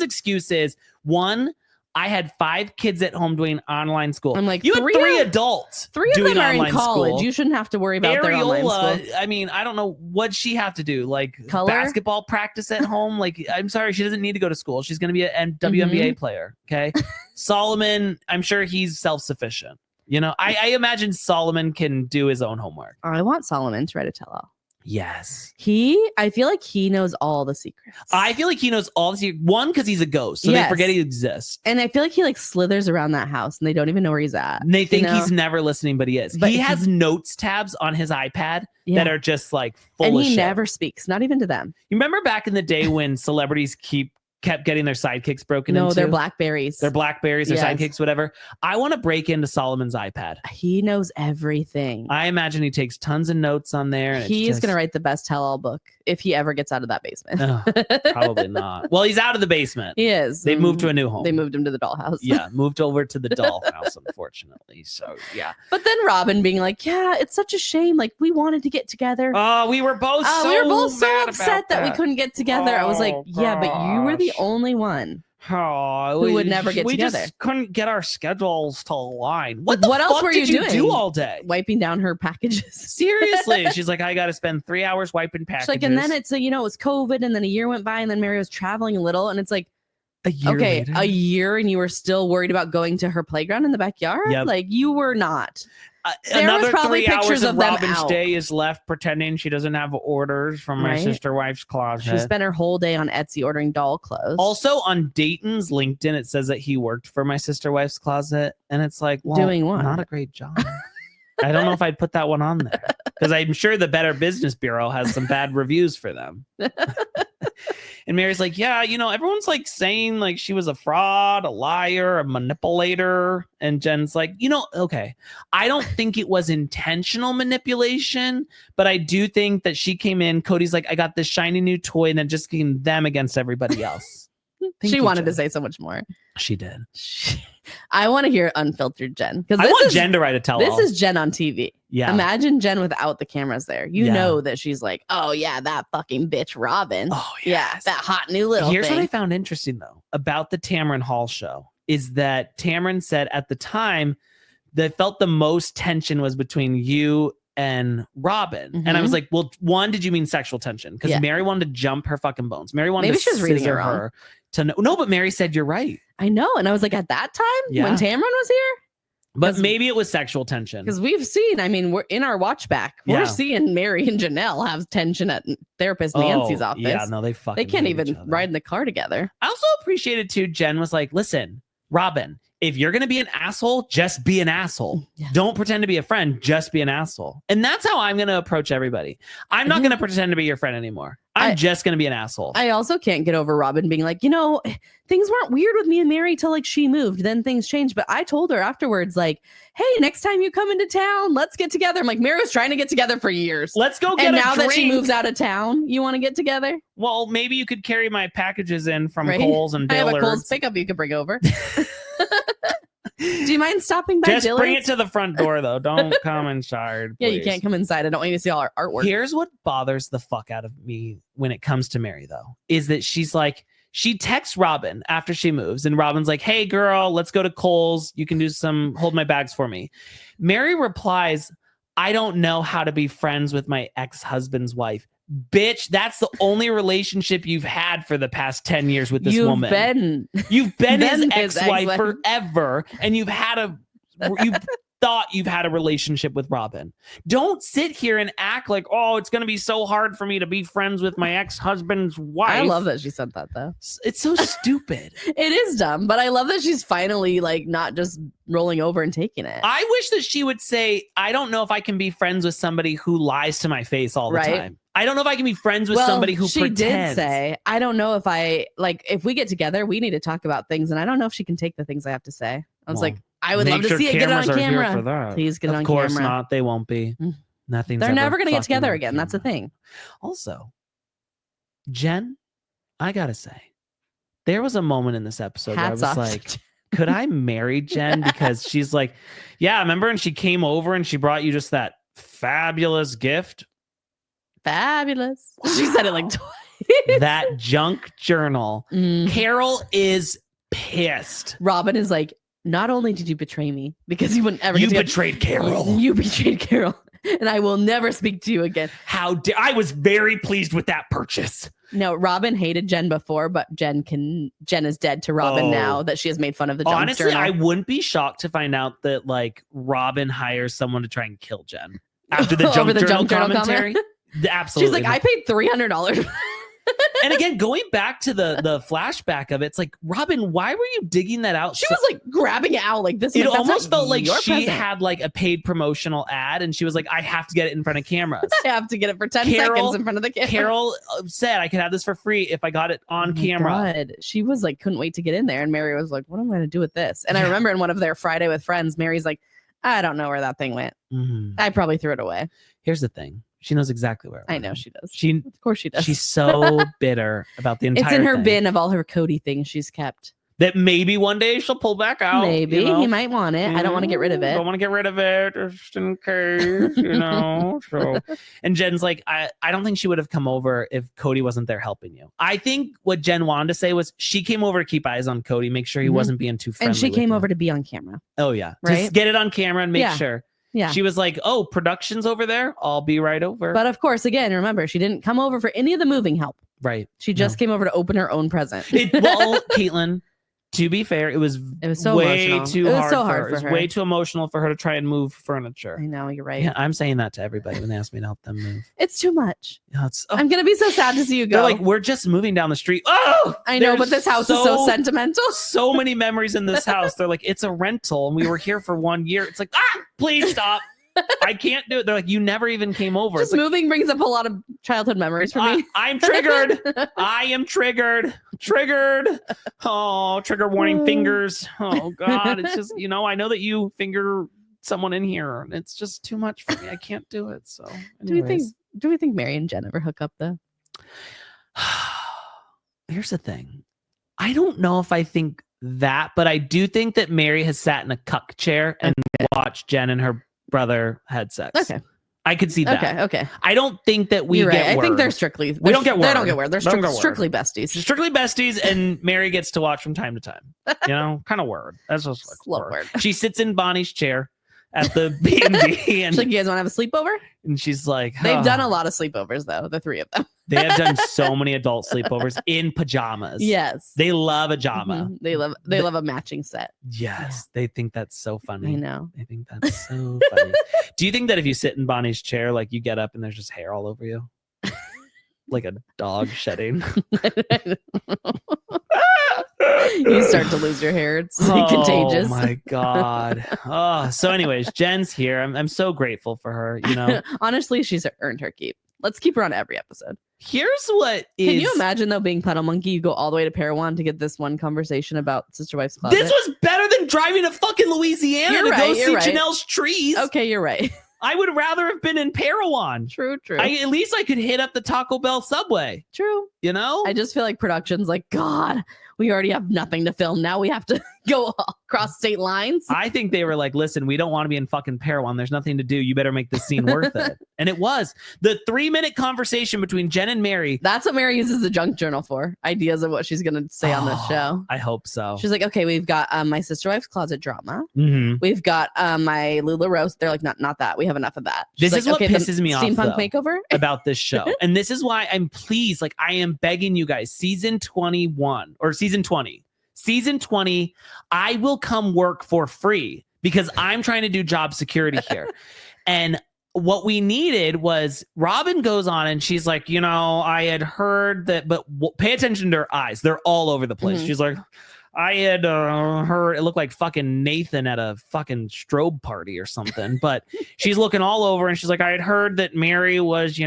excuse is, 1, I had 5 kids at home doing online school. I'm like, you had 3 adults. 3 of them are in college. School. You shouldn't have to worry about their online school. I mean, I don't know what she have to do, like color? Basketball practice at home. Like, I'm sorry, she doesn't need to go to school. She's going to be a WNBA player. Okay, Solomon, I'm sure he's self-sufficient. You know, I imagine Solomon can do his own homework. I want Solomon to write a tell-all. Yes. I feel like he knows all the secrets. I feel like he knows all the secrets. 1, because he's a ghost. So they forget he exists. And I feel like he like slithers around that house and they don't even know where he's at. And they think he's never listening, but he is. But he has notes tabs on his iPad that are just like full of shit. And he never speaks, not even to them. You remember back in the day when celebrities keep kept getting their sidekicks broken into. No, they're Blackberries. They're Blackberries, their sidekicks, whatever. I want to break into Solomon's iPad. He knows everything. I imagine he takes tons of notes on there. And he is going to write the best tell-all book if he ever gets out of that basement. Probably not. Well, he's out of the basement. He is. They moved to a new home. They moved him to the dollhouse. Yeah, moved over to the dollhouse, unfortunately. So, yeah. But then Robyn being like, yeah, it's such a shame. Like, we wanted to get together. Oh, we were both so upset that we couldn't get together. I was like, yeah, but you were the only one who would never get together. We just couldn't get our schedules to align. What else were you doing? Do all day? Wiping down her packages. Seriously. She's like, I got to spend 3 hours wiping packages. She's like, and then it's, it was COVID, and then a year went by, and then Meri was traveling a little, and it's like, a year, and you were still worried about going to her playground in the backyard? Yep. Like, you were not. There another was probably 3 hours of Robyn's day is left pretending she doesn't have orders from my sister wife's closet. She spent her whole day on Etsy ordering doll clothes. Also on Dayton's LinkedIn, it says that he worked for my sister wife's closet, and it's like, well, doing what? Not a great job. I don't know if I'd put that one on there because I'm sure the Better Business Bureau has some bad reviews for them. And Meri's like, yeah, everyone's like saying like she was a fraud, a liar, a manipulator. And Jen's like, okay, I don't think it was intentional manipulation, but I do think that she came in. Cody's like, I got this shiny new toy, and then just getting them against everybody else. She wanted to say so much more. She did. I want to hear unfiltered Jen, because I want Jen to write a tell-all. This is Jen on TV. Yeah. Imagine Jen without the cameras there. You know that she's like, oh yeah, that fucking bitch Robyn. Oh yes. Yeah, that hot new little Here's thing. What I found interesting though about the Tamron Hall show is that Tamron said at the time they felt the most tension was between you and Robyn. And I was like, well, one, did you mean sexual tension? Because Meri wanted to jump her fucking bones. Meri wanted to she was reading it wrong. her to know. No, but Meri said you're right. I know. And I was like, at that time when Tamron was here? But maybe it was sexual tension. Because we've seen, we're in our watch back. We're seeing Meri and Janelle have tension at therapist Nancy's office. Yeah, no, they can't even ride in the car together. I also appreciated too, Jen was like, listen, Robyn, if you're going to be an asshole, just be an asshole. Yeah. Don't pretend to be a friend. Just be an asshole. And that's how I'm going to approach everybody. I'm not going to pretend to be your friend anymore. I'm just going to be an asshole. I also can't get over Robyn being like, things weren't weird with me and Meri till like she moved. Then things changed. But I told her afterwards, like, hey, next time you come into town, let's get together. I'm like, Meri was trying to get together for years. Let's go get a drink. And now that she moves out of town, you want to get together? Well, maybe you could carry my packages in from Kohl's and Dillard's. I have a Kohl's pickup you could bring over. Do you mind stopping by Just Dillard's? Bring it to the front door, though. Don't come inside. Yeah, you can't come inside. I don't want you to see all our artwork. Here's what bothers the fuck out of me when it comes to Meri, though, is that she's like, she texts Robyn after she moves, and Robyn's like, hey, girl, let's go to Kohl's. You can do hold my bags for me. Meri replies, I don't know how to be friends with my ex-husband's wife. Bitch, that's the only relationship you've had for the past 10 years with this woman. You've been his ex-wife forever, and you thought you've had a relationship with Robyn. Don't sit here and act like, oh, it's going to be so hard for me to be friends with my ex-husband's wife. I love that she said that, though. It's so stupid. It is dumb, but I love that she's finally like not just rolling over and taking it. I wish that she would say, I don't know if I can be friends with somebody who lies to my face all the time. I don't know if I can be friends with somebody who pretends. She did say, I don't know if if we get together, we need to talk about things. And I don't know if she can take the things I have to say. I was like, I would love to see it. Get it on camera. Please get it on camera. Of course not. They won't be. Nothing's They're never going to get together again. That's the thing. Also, Jen, I got to say, there was a moment in this episode where I was like, could I marry Jen? Because she's like, yeah, remember? And she came over and she brought you just that fabulous gift. Fabulous. Wow. She said it like twice. That junk journal. Carol is pissed. Robyn is like, not only did you betray me, because you wouldn't ever betrayed Carol. You betrayed Carol. And I will never speak to you again. I was very pleased with that purchase. No, Robyn hated Jen before, but Jen is dead to Robyn now that she has made fun of the junk Honestly, journal. I wouldn't be shocked to find out that like Robyn hires someone to try and kill Jen after the junk journal commentary. Absolutely. She's like, I paid $300. And again, going back to the flashback of it, it's like, Robyn, why were you digging that out? She was like grabbing it out like this. It almost felt like she had like a paid promotional ad and she was like, I have to get it in front of cameras. I have to get it for 10 seconds in front of the camera. Carol said I could have this for free if I got it on camera. God. She was like, couldn't wait to get in there. And Meri was like, what am I going to do with this? And I remember in one of their Friday with Friends, Mary's like, I don't know where that thing went. I probably threw it away. Here's the thing. She knows exactly where it went. I know she does. Of course she does. She's so bitter about the entire It's in her thing. bin of all her Cody things she's kept. That maybe one day she'll pull back out. Maybe. He might want it. I don't want to get rid of it. Don't want to get rid of it just in case, So, and Jen's like, I don't think she would have come over if Cody wasn't there helping you. I think what Jen wanted to say was she came over to keep eyes on Cody, make sure he wasn't being too friendly. And she came over to be on camera. Oh, yeah. Right? Just get it on camera and make sure. Yeah. She was like, oh, production's over there. I'll be right over. But of course, again, remember, she didn't come over for any of the moving help. Right. She just came over to open her own present. Well, Caitlin, to be fair, it was so way emotional. too it was hard so for hard her. for It her. was way too emotional for her to try and move furniture. I know, you're right. Yeah, I'm saying that to everybody when they ask me to help them move. It's too much. Yeah, I'm going to be so sad to see you go. They're like, we're just moving down the street. Oh, I know, but this house is so sentimental. So many memories in this house. They're like, it's a rental and we were here for 1 year. It's like, please stop. I can't do it. They're like, you never even came over. Just moving brings up a lot of childhood memories for me. I'm triggered. I am triggered. Oh, trigger warning fingers. Oh God. It's just, I know that you finger someone in here. It's just too much for me. I can't do it. So do we think Meri and Jen ever hook up though? Here's the thing. I don't know if I think that, but I do think that Meri has sat in a cuck chair and watched Jen and her brother had sex. Okay. I could see that. Okay. I don't think that we get word. I think they're strictly. We don't get word. They don't get word. They're strictly besties. Strictly besties, and Meri gets to watch from time to time. Kind of word. That's just like word. She sits in Bonnie's chair at the B&B. And she's like, you guys want to have a sleepover? And she's like, they've done a lot of sleepovers, though, the three of them. They have done so many adult sleepovers in pajamas. Yes. They love a pajama. They love a matching set. Yes. They think that's so funny. I know. They think that's so funny. Do you think that if you sit in Bonnie's chair, like you get up and there's just hair all over you? Like a dog shedding? You start to lose your hair. It's contagious. Oh my God. So anyways, Jen's here. I'm so grateful for her. Honestly, she's earned her keep. Let's keep her on every episode. Here's what is... Can you imagine, though, being Puddle Monkey? You go all the way to Parowan to get this one conversation about Sister Wife's Closet. This was better than driving to fucking Louisiana go see Janelle's trees. Okay, you're right. I would rather have been in Parowan. True. At least I could hit up the Taco Bell subway. True. I just feel like production's like, God, we already have nothing to film. Now we have to go across state lines. I think they were like, listen, we don't want to be in fucking Parowan. There's nothing to do. You better make this scene worth it. And it was. The 3-minute conversation between Jen and Meri. That's what Meri uses the junk journal for. Ideas of what she's going to say on this show. I hope so. She's like, okay, we've got my Sister Wife's Closet drama. Mm-hmm. We've got my Lula Roast. They're like, not that. We have enough of that. This is what pisses me off Steampunk makeover about this show. And this is why I'm pleased. Like, I am begging you guys, season 20, I will come work for free because I'm trying to do job security here. And what we needed was Robyn goes on and she's like, I had heard that, but pay attention to her eyes. They're all over the place. Mm-hmm. She's like, I had heard it looked like fucking Nathan at a fucking strobe party or something, but she's looking all over and she's like, I had heard that Meri was,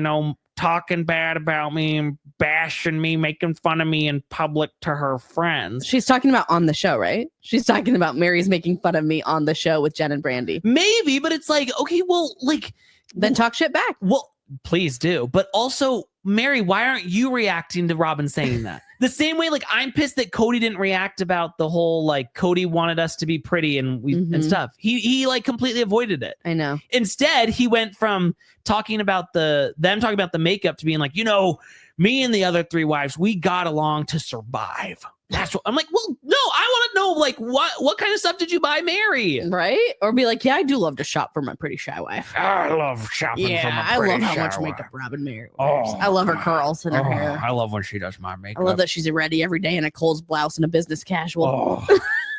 talking bad about me and bashing me, making fun of me in public to her friends. She's talking about on the show, right? She's talking about Meri's making fun of me on the show with Jen and Brandy. Maybe, but it's like, okay, well, like... Then talk shit back. Well, please do. But also, Meri, why aren't you reacting to Robyn saying that? The same way, like, I'm pissed that Cody didn't react about the whole, like, Cody wanted us to be pretty and and stuff. He like completely avoided it. I know. Instead, he went from talking about them talking about the makeup to being like, me and the other 3 wives, we got along to survive. That's what I'm like. Well, no, I want to know, like, what kind of stuff did you buy Meri? Right? Or be like, yeah, I do love to shop for my pretty shy wife. I love shopping for my pretty shy wife. I love how much makeup Robyn Meri wears. I love her curls and her hair. I love when she does my makeup. I love that she's ready every day in a Kohl's blouse and a business casual.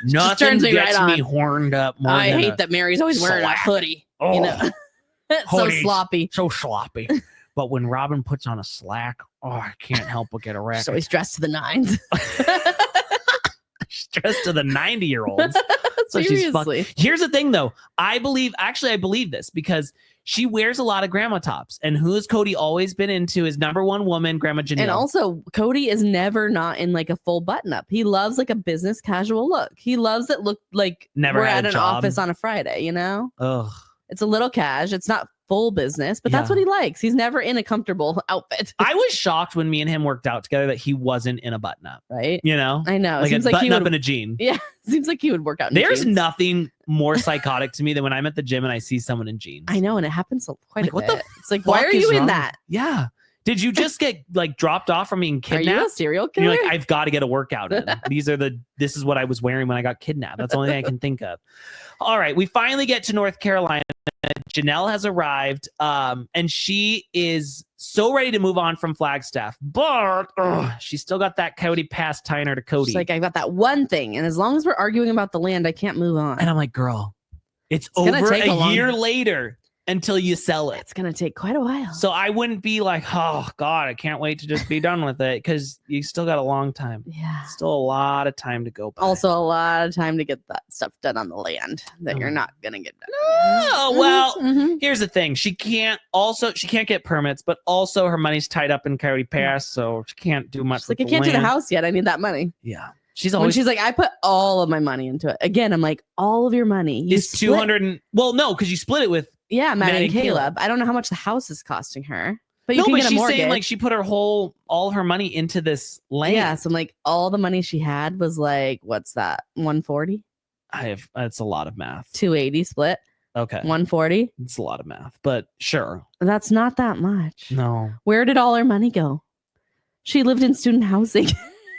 Nothing gets me horned up more. I hate that Meri's always wearing a hoodie. So sloppy. So sloppy. But when Robyn puts on a slack, I can't help but get a wreck. So he's dressed to the nines. She's dressed to the 90-year-olds. So Seriously. Here's the thing, though. I believe this because she wears a lot of grandma tops. And who has Cody always been into? His number one woman, Grandma Janelle. And also, Cody is never not in like a full button up. He loves like a business casual look. He loves it look like never we're had at an office on a Friday, you know? Ugh. It's a little cash. It's not full business, but that's what he likes. He's never in a comfortable outfit. I was shocked when me and him worked out together that he wasn't in a button up. Right? You know? I know. Like a button up and a jean. Yeah. Seems like he would work out in There's jeans. nothing more psychotic to me than when I'm at the gym and I see someone in jeans. I know, and it happens quite a what bit. It's like, why are is you in wrong? that? Yeah. Did you just get like dropped off from being kidnapped? Are you a serial killer? And you're like, I've got to get a workout in. This is what I was wearing when I got kidnapped. That's the only thing I can think of. All right. We finally get to North Carolina. Janelle has arrived, and she is so ready to move on from Flagstaff, but she's still got that Coyote Pass tying her to Cody. She's like, I got that one thing, and as long as we're arguing about the land, I can't move on. And I'm like, girl, it's over a year later until you sell it. It's gonna take quite a while. So I wouldn't be like, oh God, I can't wait to just be done with it, because you still got a long time. Yeah, still a lot of time to go by. Also a lot of time to get that stuff done on the land that you're not gonna get done. Oh well, here's the thing: she can't get permits, but also her money's tied up in Coyote Pass, so she can't do much. She's like, I can't do the house yet. I need that money. Yeah. She's like, I put all of my money into it. Again, I'm like, all of your money. Is 200 well, no, because you split it with Maddie and Caleb. I don't know how much the house is costing her. But she's saying like she put all her money into this land. Yeah, so I'm like, all the money she had was like, what's that? 140? That's a lot of math. 280 split. Okay. 140. It's a lot of math, but sure. That's not that much. No. Where did all her money go? She lived in student housing.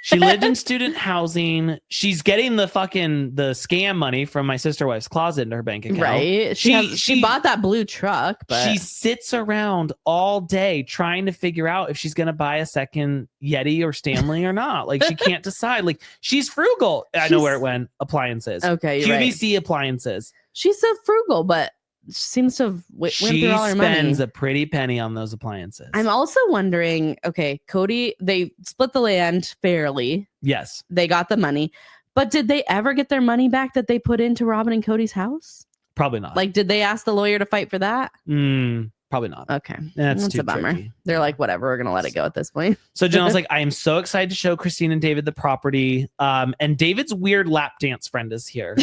She lived in student housing. She's getting the scam money from my sister wife's closet into her bank account. Right. She bought that blue truck, but she sits around all day trying to figure out if she's going to buy a second Yeti or Stanley or not. Like, she can't decide. Like, she's frugal. I know where it went. Appliances. Okay. QVC appliances. She's so frugal, but seems to have went through all her money. She spends a pretty penny on those appliances. I'm also wondering, okay, Cody, they split the land fairly. Yes. They got the money, but did they ever get their money back that they put into Robyn and Cody's house? Probably not. Like, did they ask the lawyer to fight for that? Probably not. Okay. That's too a bummer. tricky. They're like, whatever, we're going to let it go at this point. So Janelle's like, I am so excited to show Christine and David the property. And David's weird lap dance friend is here.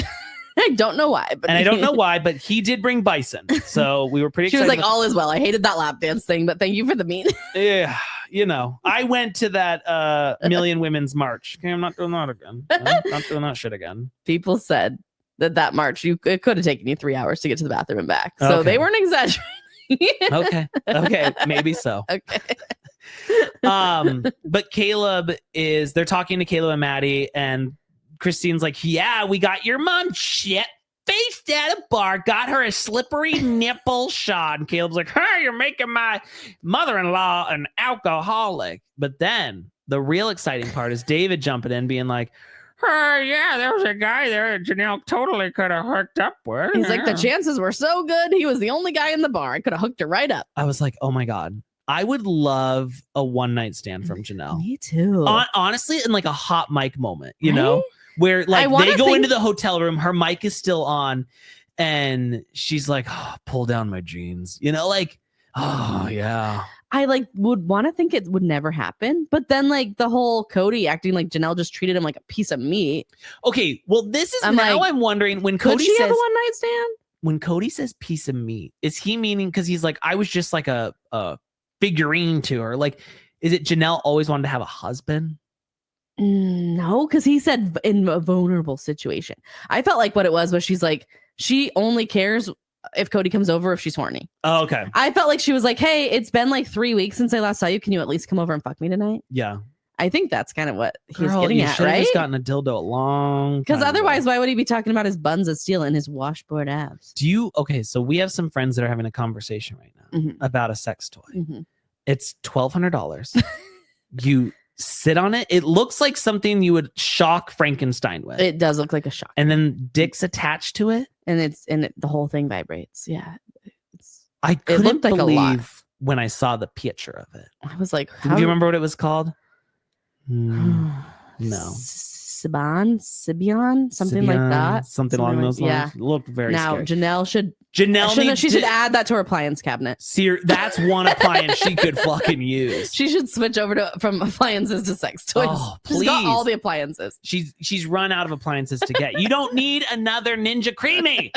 I don't know why, but he did bring bison, so we were pretty excited. She was like, all is well. I hated that lap dance thing, but thank you for the meat. Yeah, I went to that Million Women's March. Okay, I'm not doing that again. I'm not doing that shit again. People said that march, it could have taken you 3 hours to get to the bathroom and back, so they weren't exaggerating. Okay, maybe so. Okay. But they're talking to Caleb and Maddie, and Christine's like, yeah, we got your mom shit faced at a bar, got her a slippery nipple shot. And Caleb's like, you're making my mother-in-law an alcoholic. But then the real exciting part is David jumping in, being like, yeah, there was a guy there that Janelle totally could have hooked up with. He's like, the chances were so good. He was the only guy in the bar. I could have hooked her right up. I was like, oh my God. I would love a one-night stand from Janelle. Me too. Honestly, in like a hot mic moment, you know? Where like they go into the hotel room, her mic is still on, and she's like, pull down my jeans, like, oh yeah. I like would want to think it would never happen, but then like the whole Cody acting like Janelle just treated him like a piece of meat. Okay, well this is I'm wondering when Cody says have a one night stand. When Cody says piece of meat, is he meaning because he's like, I was just like a figurine to her? Like, is it Janelle always wanted to have a husband? No, because he said in a vulnerable situation. I felt like what it was she's like, she only cares if Cody comes over if she's horny. Oh, okay. I felt like she was like, hey, it's been like 3 weeks since I last saw you. Can you at least come over and fuck me tonight? Yeah. I think that's kind of what he's getting at, right? He's gotten a dildo a long time. Because otherwise, why would he be talking about his buns of steel and his washboard abs? So we have some friends that are having a conversation right now about a sex toy. It's $1,200. You sit on it. It looks like something you would shock Frankenstein with. It does look like a shock. And then dicks attached to it. And the whole thing vibrates. Yeah. I couldn't believe when I saw the picture of it. I was like, do you remember what it was called? No. Sibian, something like that. Something along those lines. Yeah. It looked very scary. Janelle should add that to her appliance cabinet. That's one appliance she could fucking use. She should switch over from appliances to sex toys. Oh, please. She's got all the appliances. She's run out of appliances to get. You don't need another Ninja Creamy,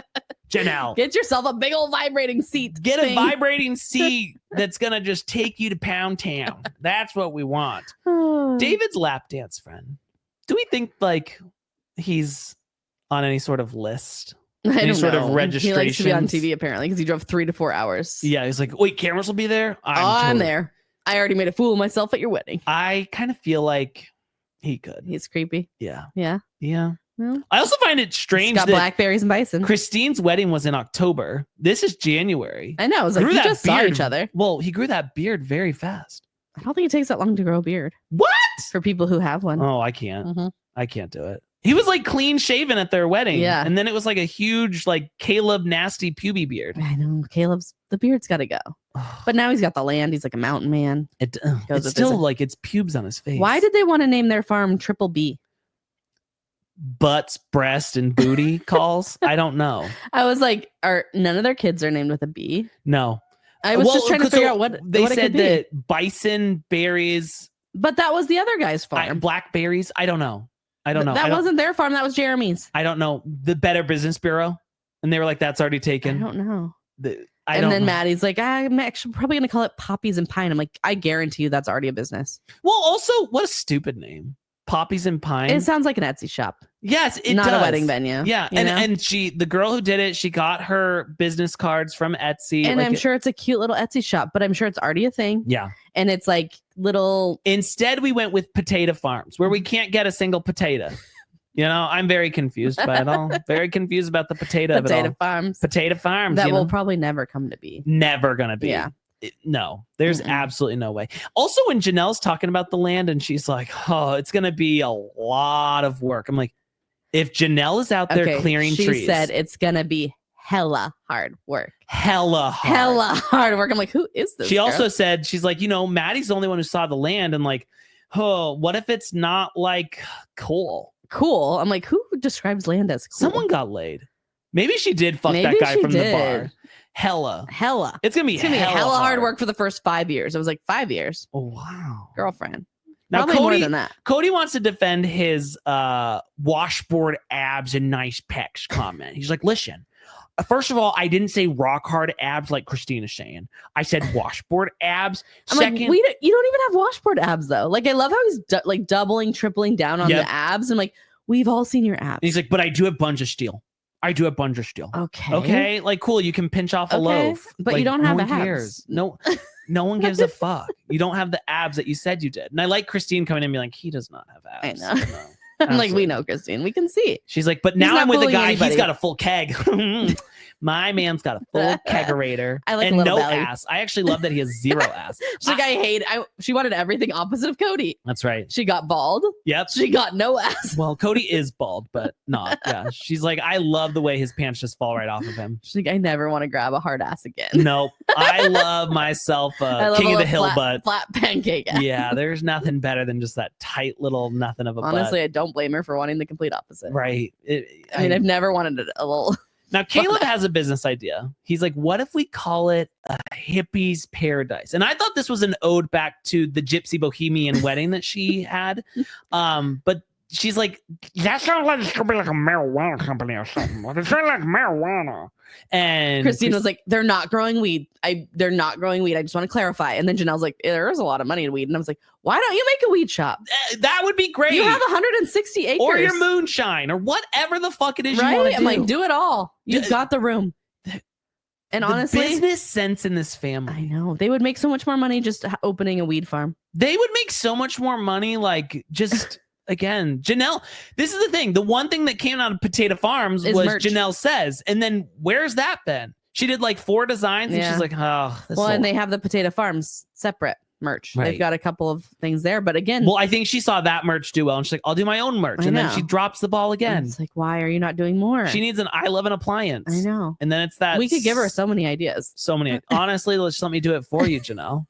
Janelle. Get yourself a big old vibrating seat. Get a vibrating seat that's gonna just take you to Pound Town. That's what we want. David's lap dance friend. Do we think like he's on any sort of list? Any sort of registration? He likes to be on TV apparently because he drove 3 to 4 hours. Yeah, he's like, wait, cameras will be there? I'm there. I already made a fool of myself at your wedding. I kind of feel like he could. He's creepy. Yeah. Well, I also find it strange that blackberries and bison. Christine's wedding was in October. This is January. I know. I was like, you just saw each other. Well, he grew that beard very fast. I don't think it takes that long to grow a beard. What? For people who have one. Oh, I can't. Mm-hmm. I can't do it. He was like clean shaven at their wedding. Yeah. And then it was like a huge, like Caleb nasty puby beard. I know. The beard's got to go. But now he's got the land. He's like a mountain man. It's still like it's pubes on his face. Why did they want to name their farm Triple B? Butts, breast, and booty calls? I don't know. I was like, none of their kids are named with a B? No. I was just trying to figure out what they said. It could that be. Bison berries, but that was the other guy's farm. Blackberries. I don't know. That wasn't their farm. That was Jeremy's. I don't know. The Better Business Bureau, and they were like, "That's already taken." I don't know. And then Maddie's like, I'm actually probably gonna call it Poppies and Pine. I'm like, I guarantee you that's already a business. Well, also, what a stupid name. Poppies and Pine. It sounds like an Etsy shop. Yes, it not does. A wedding venue. Yeah, and the girl who did it, she got her business cards from Etsy, and I'm sure it's a cute little Etsy shop, but I'm sure it's already a thing. Yeah, and it's like little. Instead, we went with Potato Farms, where we can't get a single potato. You know, I'm very confused by it all. Very confused about the potato farms. Potato farms that will probably never come to be. Never gonna be. Yeah. No, there's absolutely no way. Also, when Janelle's talking about the land and she's like, "Oh, it's gonna be a lot of work," I'm like, if Janelle is out there clearing trees, she said it's gonna be hella hard work. Hella hard work. I'm like, who is this? She also said, she's like, Maddie's the only one who saw the land, and like, oh, what if it's not like cool? Cool. I'm like, who describes land as cool? Someone got laid. Maybe she did fuck that guy from the bar. Hella. It's gonna be hella hard work for the first 5 years. It was like 5 years. Oh wow. Girlfriend. Now probably more than that. Cody wants to defend his washboard abs and nice pecs comment. He's like, listen, first of all, I didn't say rock hard abs like Christina's saying. I said washboard abs. Second, you don't even have washboard abs though. Like I love how he's like doubling, tripling down on the abs. I'm like, we've all seen your abs. And he's like, but I do have bunge of steel. Okay. Like, cool. You can pinch off a loaf. But like, you don't have abs. Cares. No one gives a fuck. You don't have the abs that you said you did. And I like Christine coming in and being like, he does not have abs. I know. No, I'm like, we know, Christine. We can see. She's like, but now I'm with a guy. Anybody. He's got a full keg. My man's got a full kegerator and no belly. Ass. I actually love that he has zero ass. She's like, she wanted everything opposite of Cody. That's right. She got bald. Yep. She got no ass. Well, Cody is bald, but not. Yeah. She's like, I love the way his pants just fall right off of him. She's like, I never want to grab a hard ass again. Nope. I love myself king of the hill butt. Flat pancake ass. Yeah. There's nothing better than just that tight little nothing of a butt. Honestly, I don't blame her for wanting the complete opposite. Right. I've never wanted a little... Now, Caleb has a business idea. He's like, what if we call it a hippie's paradise? And I thought this was an ode back to the gypsy bohemian wedding that she had. But she's like, that sounds like it's going to be like a marijuana company or something. It's like marijuana. And Christine was like, they're not growing weed. They're not growing weed. I just want to clarify. And then Janelle's like, there is a lot of money in weed. And I was like, why don't you make a weed shop? That would be great. You have 160 acres. Or your moonshine or whatever the fuck it is you want to do. I'm like, do it all. You've got the room. And honestly, business sense in this family. I know. They would make so much more money just opening a weed farm. They would make so much more money like just... Again, Janelle, this is the thing. The one thing that came out of Potato Farms was merch. Janelle Says. And then where's that been? She did like 4 designs and she's like, oh. And they have the Potato Farms separate. merch. Right. They've got a couple of things there, but again, well, I think she saw that merch do well, and she's like, I'll do my own merch, and then she drops the ball again. It's like, why are you not doing more? She needs an I love an appliance. I know. And then it's that we could give her so many ideas. So many. Honestly, let's let me do it for you, Janelle.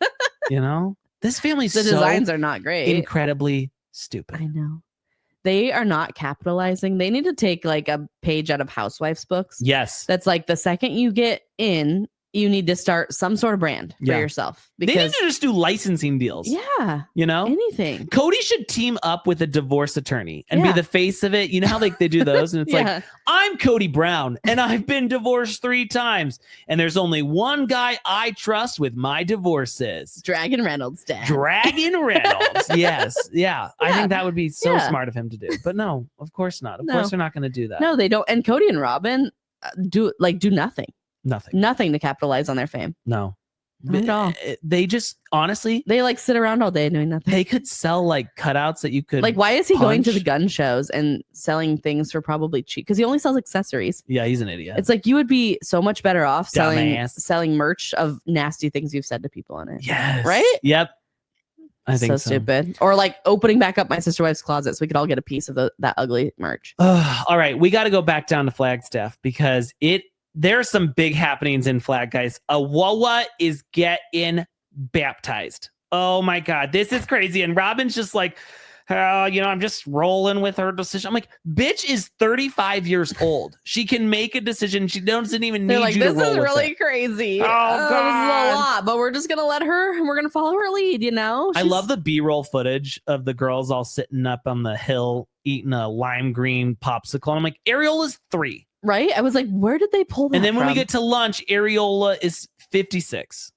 You know, this family's the designs are not great. Incredibly stupid. I know. They are not capitalizing. They need to take like a page out of Housewives books. Yes. That's like the second you get in, you need to start some sort of brand for yourself. Because they need to just do licensing deals. Yeah. You know? Anything. Cody should team up with a divorce attorney and be the face of it. You know how like they do those? And it's like, I'm Cody Brown and I've been divorced 3 times. And there's only one guy I trust with my divorces. Dragon Reynolds, Dad. Dragon Reynolds. Yes. Yeah. I think that would be so smart of him to do. But no, of course not. Of course they're not going to do that. No, they don't. And Cody and Robyn do nothing. Nothing to capitalize on their fame. No. Not at all. They just honestly they like sit around all day doing nothing. They could sell like cutouts that you could like why is he going to the gun shows and selling things for probably cheap? Because he only sells accessories. Yeah, he's an idiot. It's like you would be so much better off selling merch of nasty things you've said to people on it. Yes. Right? Yep. I think so. Stupid. Or like opening back up my sister wife's closet so we could all get a piece of that ugly merch. All right, we got to go back down to Flagstaff because there are some big happenings in Flag, guys. Awowah is getting baptized. Oh my God, this is crazy. And Robyn's just like, I'm just rolling with her decision. I'm like, bitch is 35 years old. She can make a decision. She doesn't even need you to roll with it. This is really crazy. Oh, God. This is a lot, but we're just going to let her, and we're going to follow her lead, you know? I love the B-roll footage of the girls all sitting up on the hill eating a lime green popsicle. And I'm like, Ariola's 3. Right? I was like, where did they pull that And then when from? we get to lunch, Areola is 56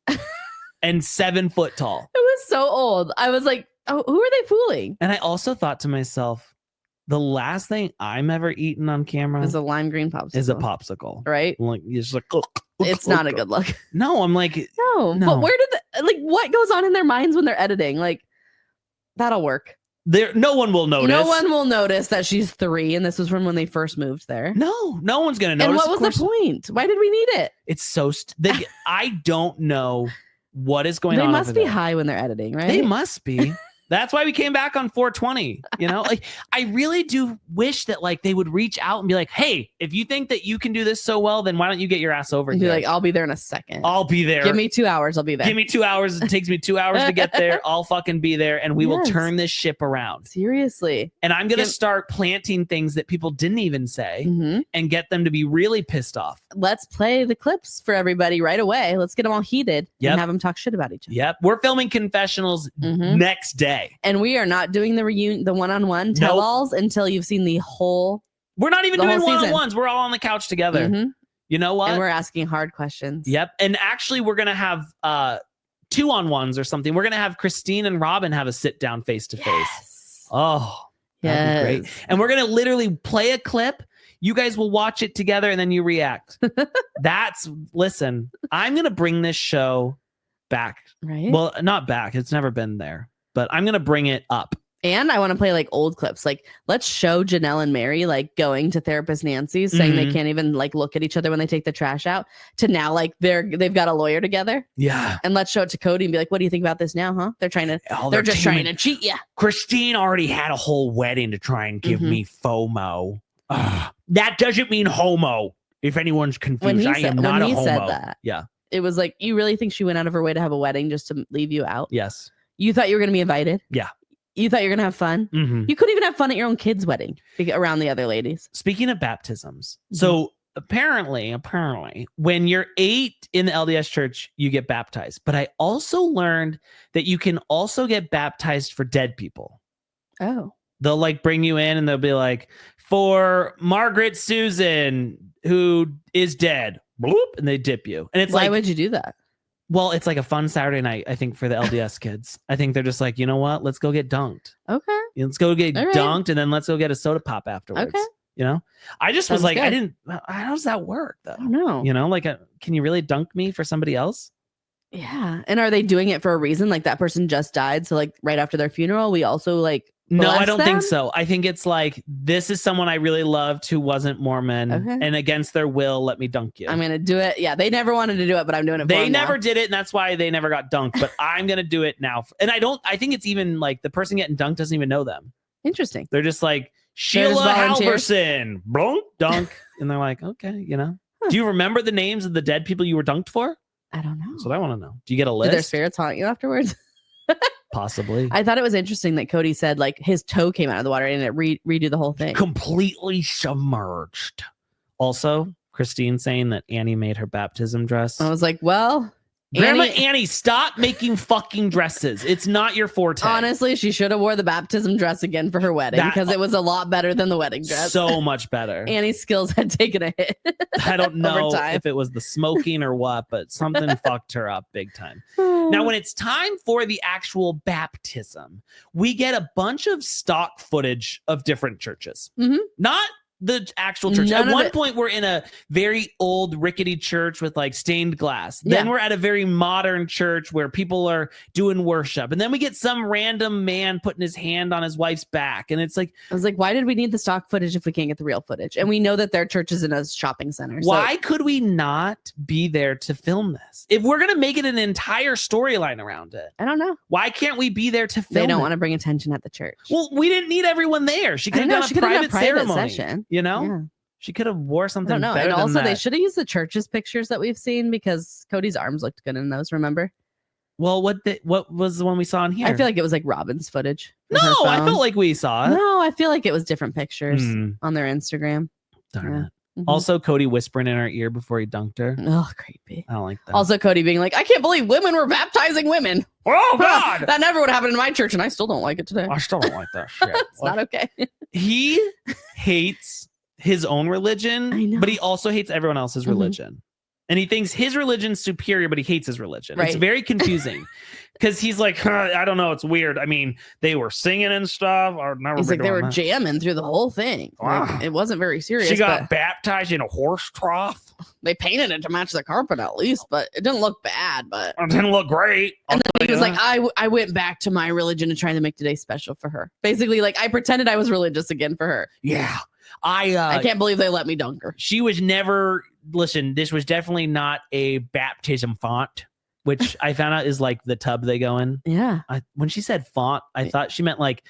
and 7 foot tall. It was so old. I was like, oh, who are they fooling? And I also thought to myself, the last thing I'm ever eaten on camera is a lime green popsicle. Is a popsicle. Right? Like, you're just like, it's not a good look. No, I'm like, no. But where did what goes on in their minds when they're editing? Like, that'll work. No one will notice. No one will notice that she's 3, and this was from when they first moved there. No one's gonna notice. And what was the point? Why did we need it? It's so I don't know what is going on. They must be high when they're editing, right? They must be. That's why we came back on 420. You know, like I really do wish that like they would reach out and be like, hey, if you think that you can do this so well, then why don't you get your ass over here? Be like, I'll be there in a second. I'll be there. Give me 2 hours. I'll be there. Give me 2 hours. It takes me 2 hours to get there. I'll fucking be there, and we will turn this ship around. Seriously. And I'm gonna start planting things that people didn't even say and get them to be really pissed off. Let's play the clips for everybody right away. Let's get them all heated and have them talk shit about each other. Yep. We're filming confessionals next day. And we are not doing the one-on-one tell-alls until you've seen the whole. We're not even doing one-on-ones. We're all on the couch together. You know what? And we're asking hard questions. Yep. And actually, we're gonna have 2-on-ones or something. We're gonna have Christine and Robyn have a sit-down face-to-face. Oh, that'd be great. And we're gonna literally play a clip. You guys will watch it together, and then you react. Listen. I'm gonna bring this show back. Right. Well, not back. It's never been there. But I'm going to bring it up. And I want to play like old clips. Like, let's show Janelle and Meri like going to therapist Nancy's saying they can't even like look at each other when they take the trash out, to now like they've got a lawyer together. Yeah. And let's show it to Cody and be like, what do you think about this now, huh? They're just trying to cheat you. Christine already had a whole wedding to try and give me FOMO. That doesn't mean homo. If anyone's confused, I am not a homo. Said that, yeah. It was like, you really think she went out of her way to have a wedding just to leave you out? Yes. You thought you were going to be invited? Yeah. You thought you were going to have fun? You couldn't even have fun at your own kid's wedding around the other ladies. Speaking of baptisms, so apparently, when you're 8 in the LDS church, you get baptized. But I also learned that you can also get baptized for dead people. Oh. They'll like bring you in and they'll be like, for Margaret Susan, who is dead. Bloop, and they dip you. And it's why would you do that? Well, it's like a fun Saturday night, I think, for the LDS kids. I think they're just like, you know what? Let's go get dunked. Okay. Let's go get dunked, and then let's go get a soda pop afterwards. Okay. You know? I just was like, good. How does that work, though? I don't know. You know, like, can you really dunk me for somebody else? Yeah. And are they doing it for a reason? Like, that person just died, so like right after their funeral, we also like No, I don't think so. I think it's like, this is someone I really loved who wasn't Mormon, and against their will, let me dunk you. I'm going to do it. Yeah, they never wanted to do it, but I'm doing it for them. They never did it, and that's why they never got dunked, but I'm going to do it now. And I think it's even like the person getting dunked doesn't even know them. Interesting. They're just like, Sheila Halverson, blunk, dunk. And they're like, okay, you know. Do you remember the names of the dead people you were dunked for? I don't know. That's what I want to know. Do you get a list? Did their spirits haunt you afterwards? Possibly. I thought it was interesting that Cody said like his toe came out of the water and it redo the whole thing. Completely submerged. Also, Christine saying that Annie made her baptism dress. I was like, well, Grandma Annie, stop making fucking dresses. It's not your forte. Honestly, she should have wore the baptism dress again for her wedding because it was a lot better than the wedding dress. So much better. Annie's skills had taken a hit. I don't know if it was the smoking or what, but something fucked her up big time. Now, when it's time for the actual baptism, we get a bunch of stock footage of different churches. Not the actual church. At one point, we're in a very old rickety church with like stained glass. Then we're at a very modern church where people are doing worship. And then we get some random man putting his hand on his wife's back. And it's like, I was like, why did we need the stock footage if we can't get the real footage? And we know that their church is in a shopping center. Why could we not be there to film this? If we're going to make it an entire storyline around it, I don't know. Why can't we be there to film They don't want to bring attention at the church. Well, we didn't need everyone there. She could have done a private ceremony. Session. You know, she could have wore something. I don't know. And also, they should have used the church's pictures that we've seen because Cody's arms looked good in those. Remember? Well, what was the one we saw in here? I feel like it was like Robyn's footage. No, I felt like we saw it. No, I feel like it was different pictures on their Instagram. Darn it. Also, Cody whispering in her ear before he dunked her. Oh, creepy. I don't like that. Also, Cody being like, I can't believe women were baptizing women. Oh, God. That never would happen in my church, and I still don't like it today. I still don't like that shit. It's not okay. He hates his own religion, but he also hates everyone else's religion. And he thinks his religion's superior, but he hates his religion. Right. It's very confusing because he's like, I don't know. It's weird. I mean, they were singing and stuff. He's like, they were jamming through the whole thing. Like, it wasn't very serious. She got baptized in a horse trough. They painted it to match the carpet at least, but it didn't look bad. But it didn't look great. And then he was like, I went back to my religion and trying to make today special for her. Basically, like I pretended I was religious again for her. Yeah. I can't believe they let me dunk her. She was never, listen, this was definitely not a baptism font, which I found out is like the tub they go in. Yeah. When she said font, I thought she meant like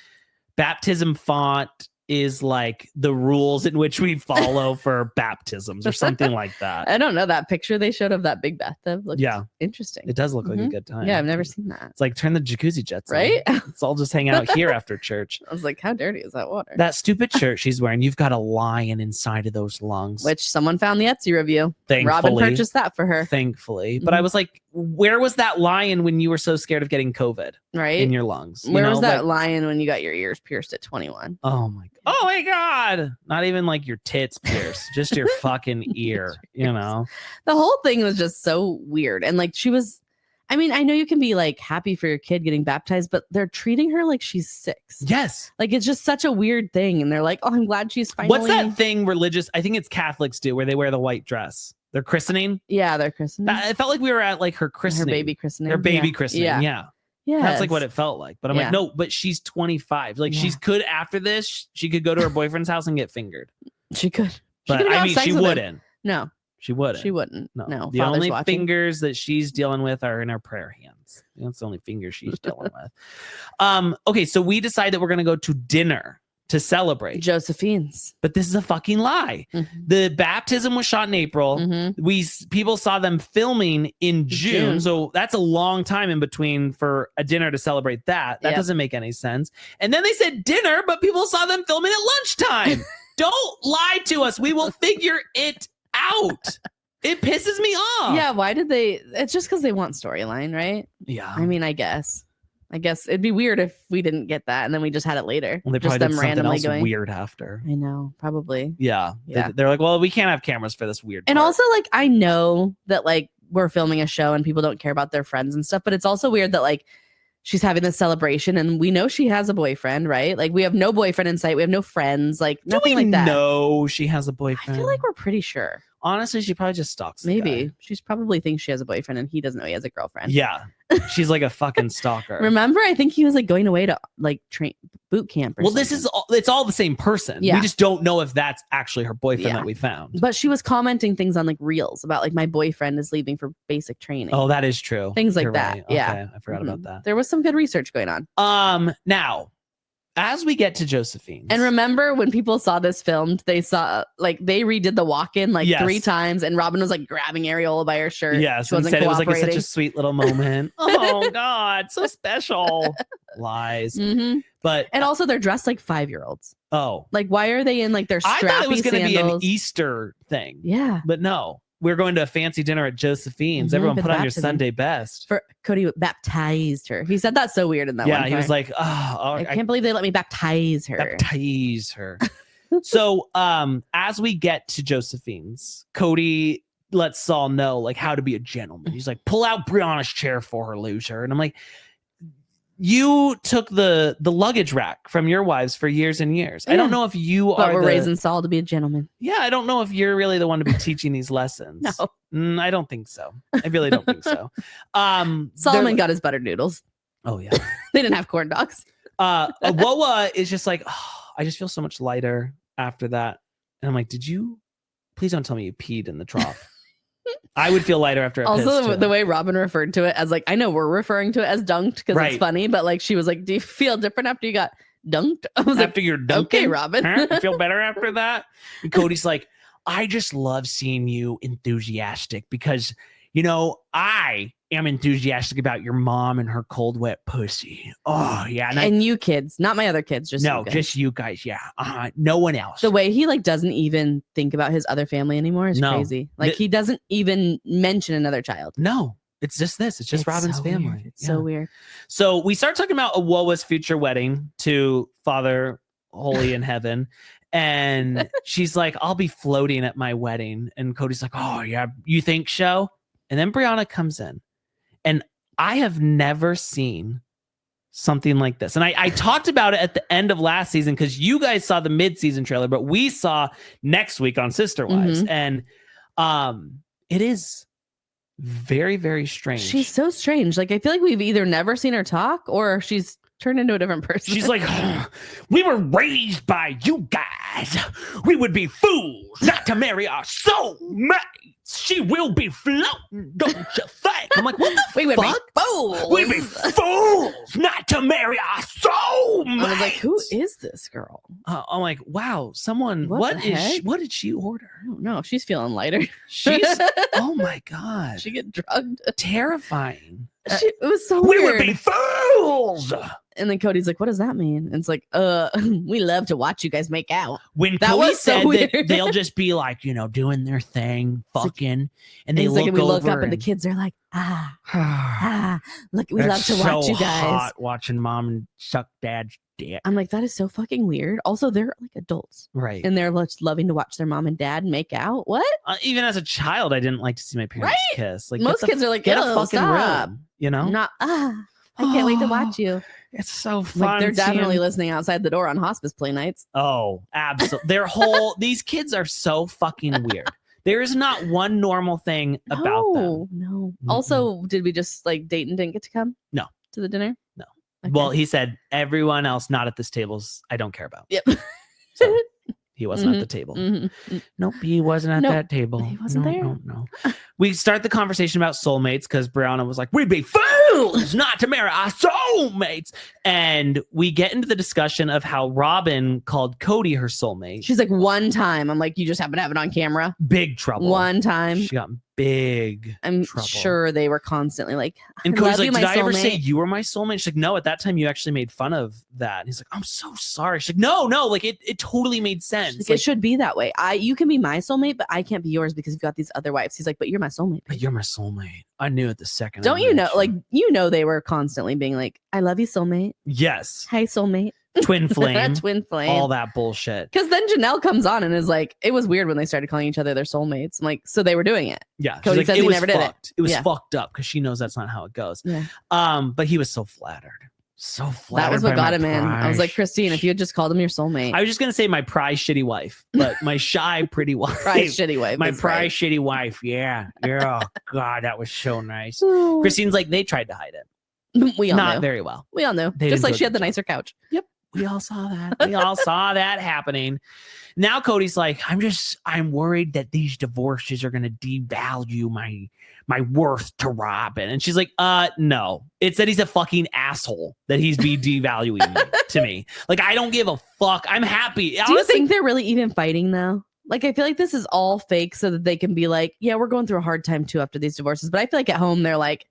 baptism font is like the rules in which we follow for baptisms or something like that. I don't know. That picture they showed of that big bathtub looks interesting. It does look like a good time. Yeah, I've never seen that. It's like turn the jacuzzi jets right on. It's all just hanging out here after church. I was like, how dirty is that water? That stupid shirt she's wearing, you've got a lion inside of those lungs. Which someone found the Etsy review. Thankfully. Robyn purchased that for her. Thankfully. But I was like, where was that lion when you were so scared of getting COVID? Right. In your lungs? Where was that lion when you got your ears pierced at 21? Oh my God. Oh my God. Not even like your tits pierced, just your fucking ear, you know? The whole thing was just so weird. And like she was, I mean, I know you can be like happy for your kid getting baptized, but they're treating her like she's 6. Yes. Like it's just such a weird thing. And they're like, oh, I'm glad she's finally. What's that thing religious? I think it's Catholics do where they wear the white dress. They're christening. Yeah, they're christening. It felt like we were at like her christening. Her baby christening. Her baby christening. Yeah. Yeah. That's like what it felt like. But I'm like, no, but she's 25. Like she could, after this, she could go to her boyfriend's house and get fingered. She could. But I mean, she wouldn't. No. She wouldn't. She wouldn't. No. The only fingers that she's dealing with are in her prayer hands. That's the only fingers she's dealing with. Okay, so we decide that we're going to go to dinner to celebrate Josephine's, but this is a fucking lie. The baptism was shot in April. People saw them filming in June, so that's a long time in between for a dinner to celebrate that. That doesn't make any sense. And then they said dinner, but people saw them filming at lunchtime. Don't lie to us. We will figure it out. It pisses me off. Yeah, why did they? It's just because they want storyline, right? Yeah. I mean, I guess it'd be weird if we didn't get that and then we just had it later. Well, they probably did something else weird after. I know, probably. Yeah. They're like, well, we can't have cameras for this weird part. And also, like, I know that, like, we're filming a show and people don't care about their friends and stuff, but it's also weird that, like, she's having this celebration and we know she has a boyfriend, right? Like, we have no boyfriend in sight. We have no friends, like, nothing like that. No, she has a boyfriend. I feel like we're pretty sure. Honestly, she probably just stalks the Maybe. guy. She's probably thinks she has a boyfriend and he doesn't know he has a girlfriend. Yeah. She's like a fucking stalker. Remember? I think he was like going away to like train boot camp or something. It's all the same person. Yeah. We just don't know if that's actually her boyfriend that we found. But she was commenting things on like reels about like my boyfriend is leaving for basic training. Oh, that is true. Things like You're that. right. Yeah. Okay, I forgot about that. There was some good research going on. Now, as we get to Josephine's. And remember when people saw this filmed, they saw like they redid the walk-in like 3 times and Robyn was like grabbing Areola by her shirt. Yes, she said it was like such a sweet little moment. Oh God, so special. Lies. But and also they're dressed like 5-year-olds. Oh. Like why are they in like their strappy I thought it was going to be an sandals? Easter thing. Yeah. But no. We're going to a fancy dinner at Josephine's. Everyone put on your Sunday best. For Cody baptized her. He said that so weird in that one. Yeah, he was like, I can't believe they let me baptize her. Baptize her. So as we get to Josephine's, Cody lets Saul know like how to be a gentleman. He's like, pull out Brianna's chair for her, loser. And I'm like, you took the luggage rack from your wives for years and years. Yeah. I don't know if you but we're raising Saul to be a gentleman. Yeah, I don't know if you're really the one to be teaching these lessons. No. I don't think so. I really don't think so. Solomon got his buttered noodles. Oh, yeah. They didn't have corn dogs. Awowah is just like, I just feel so much lighter after that. And I'm like, please don't tell me you peed in the trough. I would feel lighter after I also the way Robyn referred to it as like I know we're referring to it as dunked because it's funny, but like she was like, do you feel different after you got dunked? I was after you're dunked, okay, Robyn. Huh? You feel better after that? And Cody's like, I just love seeing you enthusiastic because I am enthusiastic about your mom and her cold wet pussy. Oh yeah, and you kids, not my other kids, just just you guys. Yeah, no one else. The way he like doesn't even think about his other family anymore is crazy. Like he doesn't even mention another child. No, it's just this. It's just Robyn's so family. Weird. It's so weird. So we start talking about Awowah's future wedding to Father Holy in Heaven. And she's like, I'll be floating at my wedding. And Cody's like, oh yeah, you think so? And then Brianna comes in. And I have never seen something like this. And I talked about it at the end of last season because you guys saw the mid-season trailer, but we saw next week on Sister Wives. And it is very, very strange. She's so strange. Like, I feel like we've either never seen her talk or she's turned into a different person. She's like, we were raised by you guys. We would be fools not to marry our soulmates. She will be floating, don't you think? I'm like, what the we fuck? Would be fools. We'd be fools not to marry our soulmates. I was like, who is this girl? I'm like, wow, someone, what did she order? I don't know. She's feeling lighter. Oh my God. She get drugged. Terrifying. It was so weird. We would be fools. And then Cody's like, what does that mean? And it's like, we love to watch you guys make out. When that Cody was said so weird. that they'll just be like, doing their thing, fucking, like, and they look like, we look over up and the kids are like, look, we love to watch you guys. Hot watching mom suck dad's dick. I'm like, that is so fucking weird. Also, they're like adults. Right. And they're just loving to watch their mom and dad make out. What? Even as a child, I didn't like to see my parents kiss. Like most kids are like, get a fucking stop. room, Not, I can't wait to watch you. It's so fun. Like they're definitely listening outside the door on hospice play nights. Oh, absolutely. These kids are so fucking weird. There is not one normal thing about them. No. Mm-hmm. Also, did we just like Dayton didn't get to come? No. To the dinner? No. Okay. Well, he said everyone else not at this table I don't care about. Yep. So he wasn't at the table. Nope, he wasn't at that table. He wasn't there. No. We start the conversation about soulmates because Brianna was like, we'd be fools not to marry our soulmates. And we get into the discussion of how Robyn called Cody her soulmate. She's like, one time. I'm like, you just happen to have it on camera. Big trouble. One time. She got big I'm trouble. Sure they were constantly like, and Cody's like, did I ever say you were my soulmate? She's like, no, at that time you actually made fun of that. And he's like, I'm so sorry. She's like, no, like it totally made sense. Like, it should be that way. You can be my soulmate, but I can't be yours because you've got these other wives. He's like, but you're my soulmate. But you're my soulmate. I knew it the second. Don't you know? Like, they were constantly being like, I love you, soulmate. Yes. Hi, soulmate. Twin flame. Twin flame. All that bullshit. Because then Janelle comes on and is like, it was weird when they started calling each other their soulmates. I'm like, so they were doing it. Yeah. Cody says he never did it. It was fucked up because she knows that's not how it goes. Yeah. But he was so flattered. So flattered. That was what by got my him in. I was like, Christine, if you had just called him your soulmate. I was just gonna say my prize shitty wife, but my shy pretty wife. Prize shitty wife. My prize shitty wife. Yeah. Oh God, that was so nice. Christine's like, they tried to hide it. We all Not knew. very well. We all knew. They just didn't like do she a had the good job. nicer couch. Yep. We all saw that. We all saw that happening. Now Cody's like, I'm worried that these divorces are gonna devalue my worth to Robyn. And she's like, no. It's that he's a fucking asshole that he's be devaluing me, to me. Like, I don't give a fuck. I'm happy. Do you think they're really even fighting though? Like, I feel like this is all fake so that they can be like, yeah, we're going through a hard time too after these divorces. But I feel like at home they're like,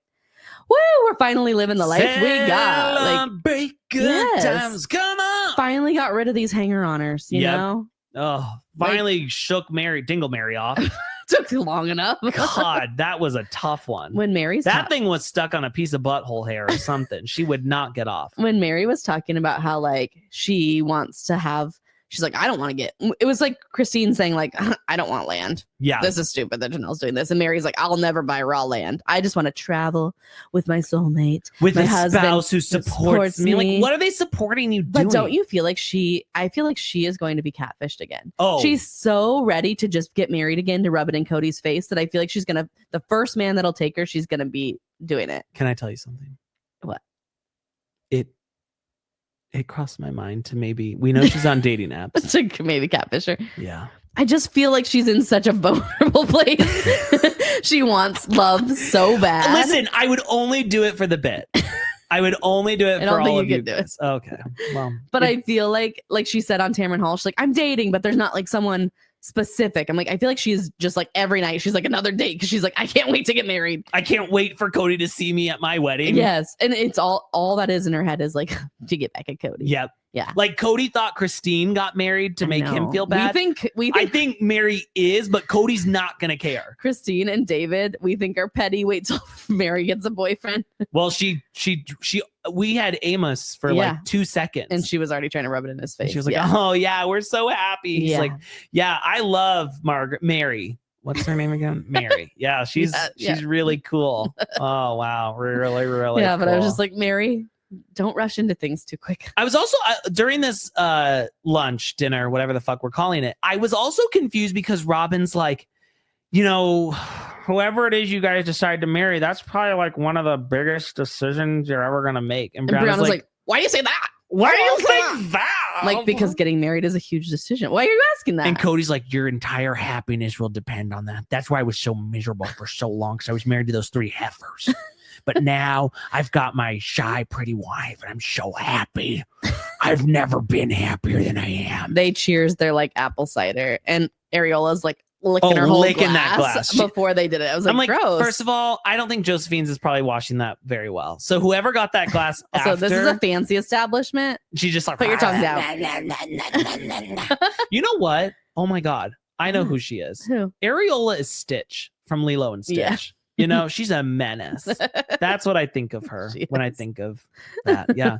woo, we're finally living the life we got. Like, good times, come on. Finally got rid of these hanger-oners, you know? Oh, finally shook Dingle Meri off. Took long enough. God, that was a tough one. When that thing was stuck on a piece of butthole hair or something. She would not get off. When Meri was talking about how like she wants to have, she's like, I don't want to get. It was like Christine saying like, I don't want land. Yeah, this is stupid that Janelle's doing this, and Meri's like, I'll never buy raw land. I just want to travel with my soulmate, with my a spouse who supports me. Like, what are they supporting you doing? But don't you feel like I feel like she is going to be catfished again. Oh, she's so ready to just get married again to rub it in Cody's face that I feel like she's gonna, the first man that'll take her, she's gonna be doing it. Can I tell you something? What? It crossed my mind to maybe, we know she's on dating apps. To maybe catfish her. Yeah. I just feel like she's in such a vulnerable place. She wants love so bad. Listen, I would only do it for the bit. I would only do it for all of you guys. Okay. Well, but I feel like she said on Tamron Hall, she's like, I'm dating, but there's not like someone specific. I'm like, I feel like she's just like every night she's like another date because she's like, I can't wait to get married. I can't wait for Cody to see me at my wedding. Yes. And it's all that is in her head is like to get back at Cody. Yep. Yeah. Like Cody thought Christine got married to make him feel bad. I think Meri is, but Cody's not gonna care. Christine and David, we think are petty. Wait till Meri gets a boyfriend. Well, we had Amos for like 2 seconds. And she was already trying to rub it in his face. She was like, oh yeah, we're so happy. He's like, yeah, I love Meri. What's her name again? Meri. Yeah, she's really cool. Oh wow, really cool. But I was just like, Meri, don't rush into things too quick. I was also during this lunch, dinner, whatever the fuck we're calling it, I was also confused because Robyn's like, you know, whoever it is you guys decide to marry, that's probably like one of the biggest decisions you're ever gonna make. And Brianna's like, why do you say that? Why do you think that? Like, because getting married is a huge decision. Why are you asking that? And Cody's like, your entire happiness will depend on that. That's why I was so miserable for so long, because I was married to those 3 heifers. But now I've got my shy, pretty wife, and I'm so happy. I've never been happier than I am. They cheers their like apple cider, and Ariola's like licking her whole glass before they did it. I was like, gross. First of all, I don't think Josephine's is probably washing that very well. So whoever got that glass also, this is a fancy establishment. She just like, put your tongue down. You know what? Oh my God. I know who she is. Who? Ariola is Stitch from Lilo and Stitch. Yeah. You know, she's a menace. That's what I think of her when I think of that. Yeah.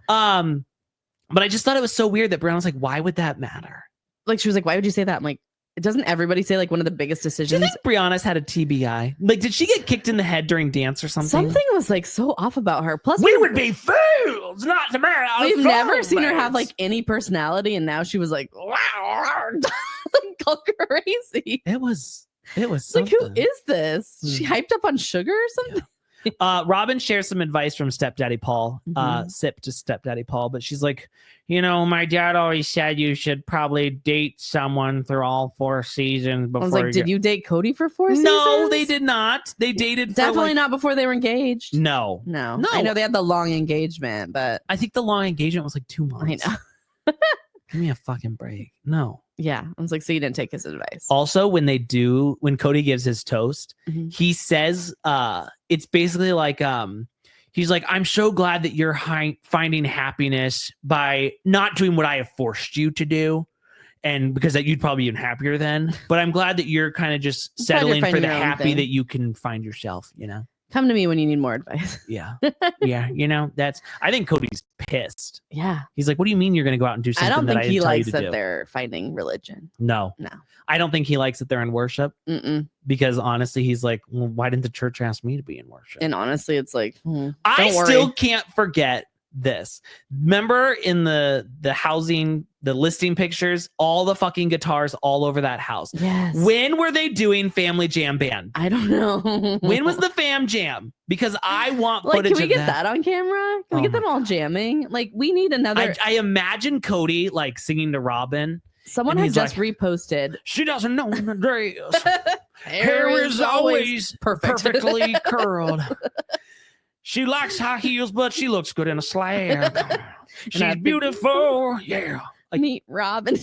But I just thought it was so weird that Brown was like, why would that matter? Like, she was like, why would you say that? I'm like, doesn't everybody say like one of the biggest decisions? Do you think Brianna's had a TBI? Like, did she get kicked in the head during dance or something? Something was like so off about her. Plus, we would be fools not to marry. We've never seen her have like any personality, and now she was like, wow, like crazy. It was like, who is this? She hyped up on sugar or something? Yeah. Robyn shares some advice from Stepdaddy Paul, sip to Stepdaddy Paul, but she's like, you know, my dad always said you should probably date someone through all 4 seasons before. I was like, did you date Cody for 4 seasons? No, they did not. They dated definitely not before they were engaged. No. I know they had the long engagement, but I think the long engagement was like 2 months. I know. Give me a fucking break. No. Yeah. I was like, so you didn't take his advice. Also, when Cody gives his toast, he says, it's basically like, he's like, I'm so glad that you're finding happiness by not doing what I have forced you to do. And because that you'd probably be even happier then, but I'm glad that you're kind of just settling for the happy that you can find yourself, you know? Come to me when you need more advice. Yeah. Yeah. You know, I think Cody's pissed. Yeah. He's like, what do you mean you're going to go out and do something that I didn't tell you to do? I don't think he likes that they're finding religion. No. I don't think he likes that they're in worship. Because honestly, he's like, well, why didn't the church ask me to be in worship? And honestly, it's like, I still can't forget this. Remember in the housing, the listing pictures, all the fucking guitars all over that house. Yes. When were they doing Family Jam Band? I don't know. When was the Fam Jam? Because I want footage can we of get that on camera? Can we get them all jamming? Like, we need another. I imagine Cody like singing to Robyn. Someone had just reposted. She doesn't know the dress. Hair is always perfectly curled. She likes high heels, but she looks good in a slab. She's beautiful. Yeah. Like, meet Robyn.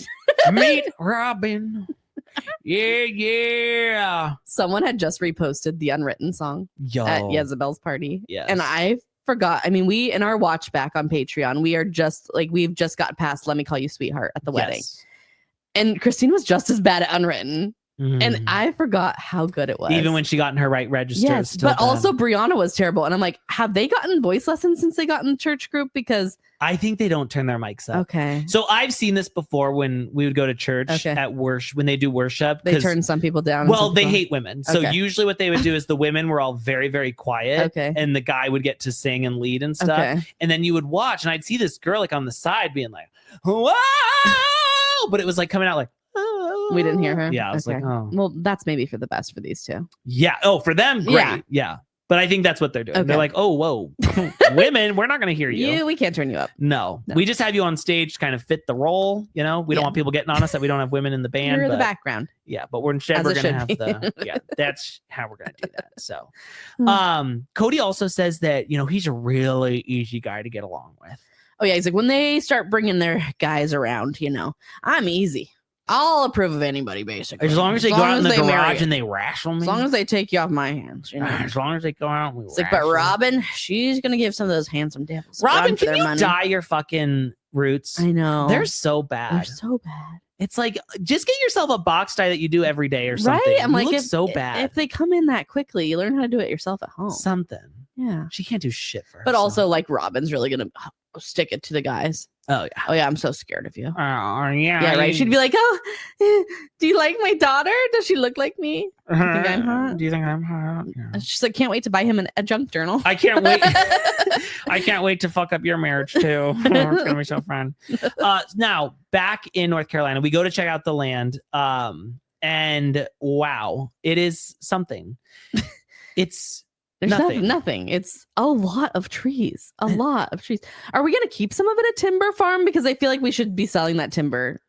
Meet Robyn. Yeah. Someone had just reposted the Unwritten song at Jezebel's party. Yes. And I forgot. I mean, we, in our watch back on Patreon, we are just like, we've just gotten past Let Me Call You Sweetheart at the wedding. And Christine was just as bad at Unwritten. Mm-hmm. And I forgot how good it was. Even when she got in her right register. Yes, but also Brianna was terrible. And I'm like, have they gotten voice lessons since they got in the church group? Because I think they don't turn their mics up. Okay. So I've seen this before when we would go to church at worship, when they do worship. They turn some people down. Well, they hate women. So usually what they would do is the women were all very, very quiet. Okay. And the guy would get to sing and lead and stuff. Okay. And then you would watch and I'd see this girl like on the side being like, whoa! But it was like coming out like, we didn't hear her. Yeah, I was like, oh. Well, that's maybe for the best for these two. Yeah. Oh, for them, great. Yeah. But I think that's what they're doing. Okay. They're like, oh, whoa, women, we're not going to hear you. We can't turn you up. No. We just have you on stage to kind of fit the role. You know, we don't want people getting on us that we don't have women in the band. You're the background. Yeah, but we're never going to have the. That's how we're going to do that. So, Cody also says that he's a really easy guy to get along with. Oh yeah, he's like, when they start bringing their guys around, I'm easy. I'll approve of anybody, basically. As long as they go out in the garage and they wrestle me. As long as they take you off my hands. As long as they go out and we but Robyn, she's going to give some of those handsome devils. Robyn, can you dye your fucking roots? I know. They're so bad. They're so bad. It's like, just get yourself a box dye that you do every day or something. Right? I'm like, it's so bad. If they come in that quickly, you learn how to do it yourself at home. Something. Yeah. She can't do shit for herself. But also, like, Robyn's really going to stick it to the guys. Oh yeah, I'm so scared of you. Yeah, right. She'd be like, "Oh, do you like my daughter? Does she look like me? Do you think I'm hot? Do you think I'm hot?" Yeah. She's like, "Can't wait to buy him an adjunct journal." I can't wait. I can't wait to fuck up your marriage too. It's gonna be so fun. Now back in North Carolina, we go to check out the land. And wow, it is something. There's nothing. It's a lot of trees. A lot of trees. Are we going to keep some of it a timber farm? Because I feel like we should be selling that timber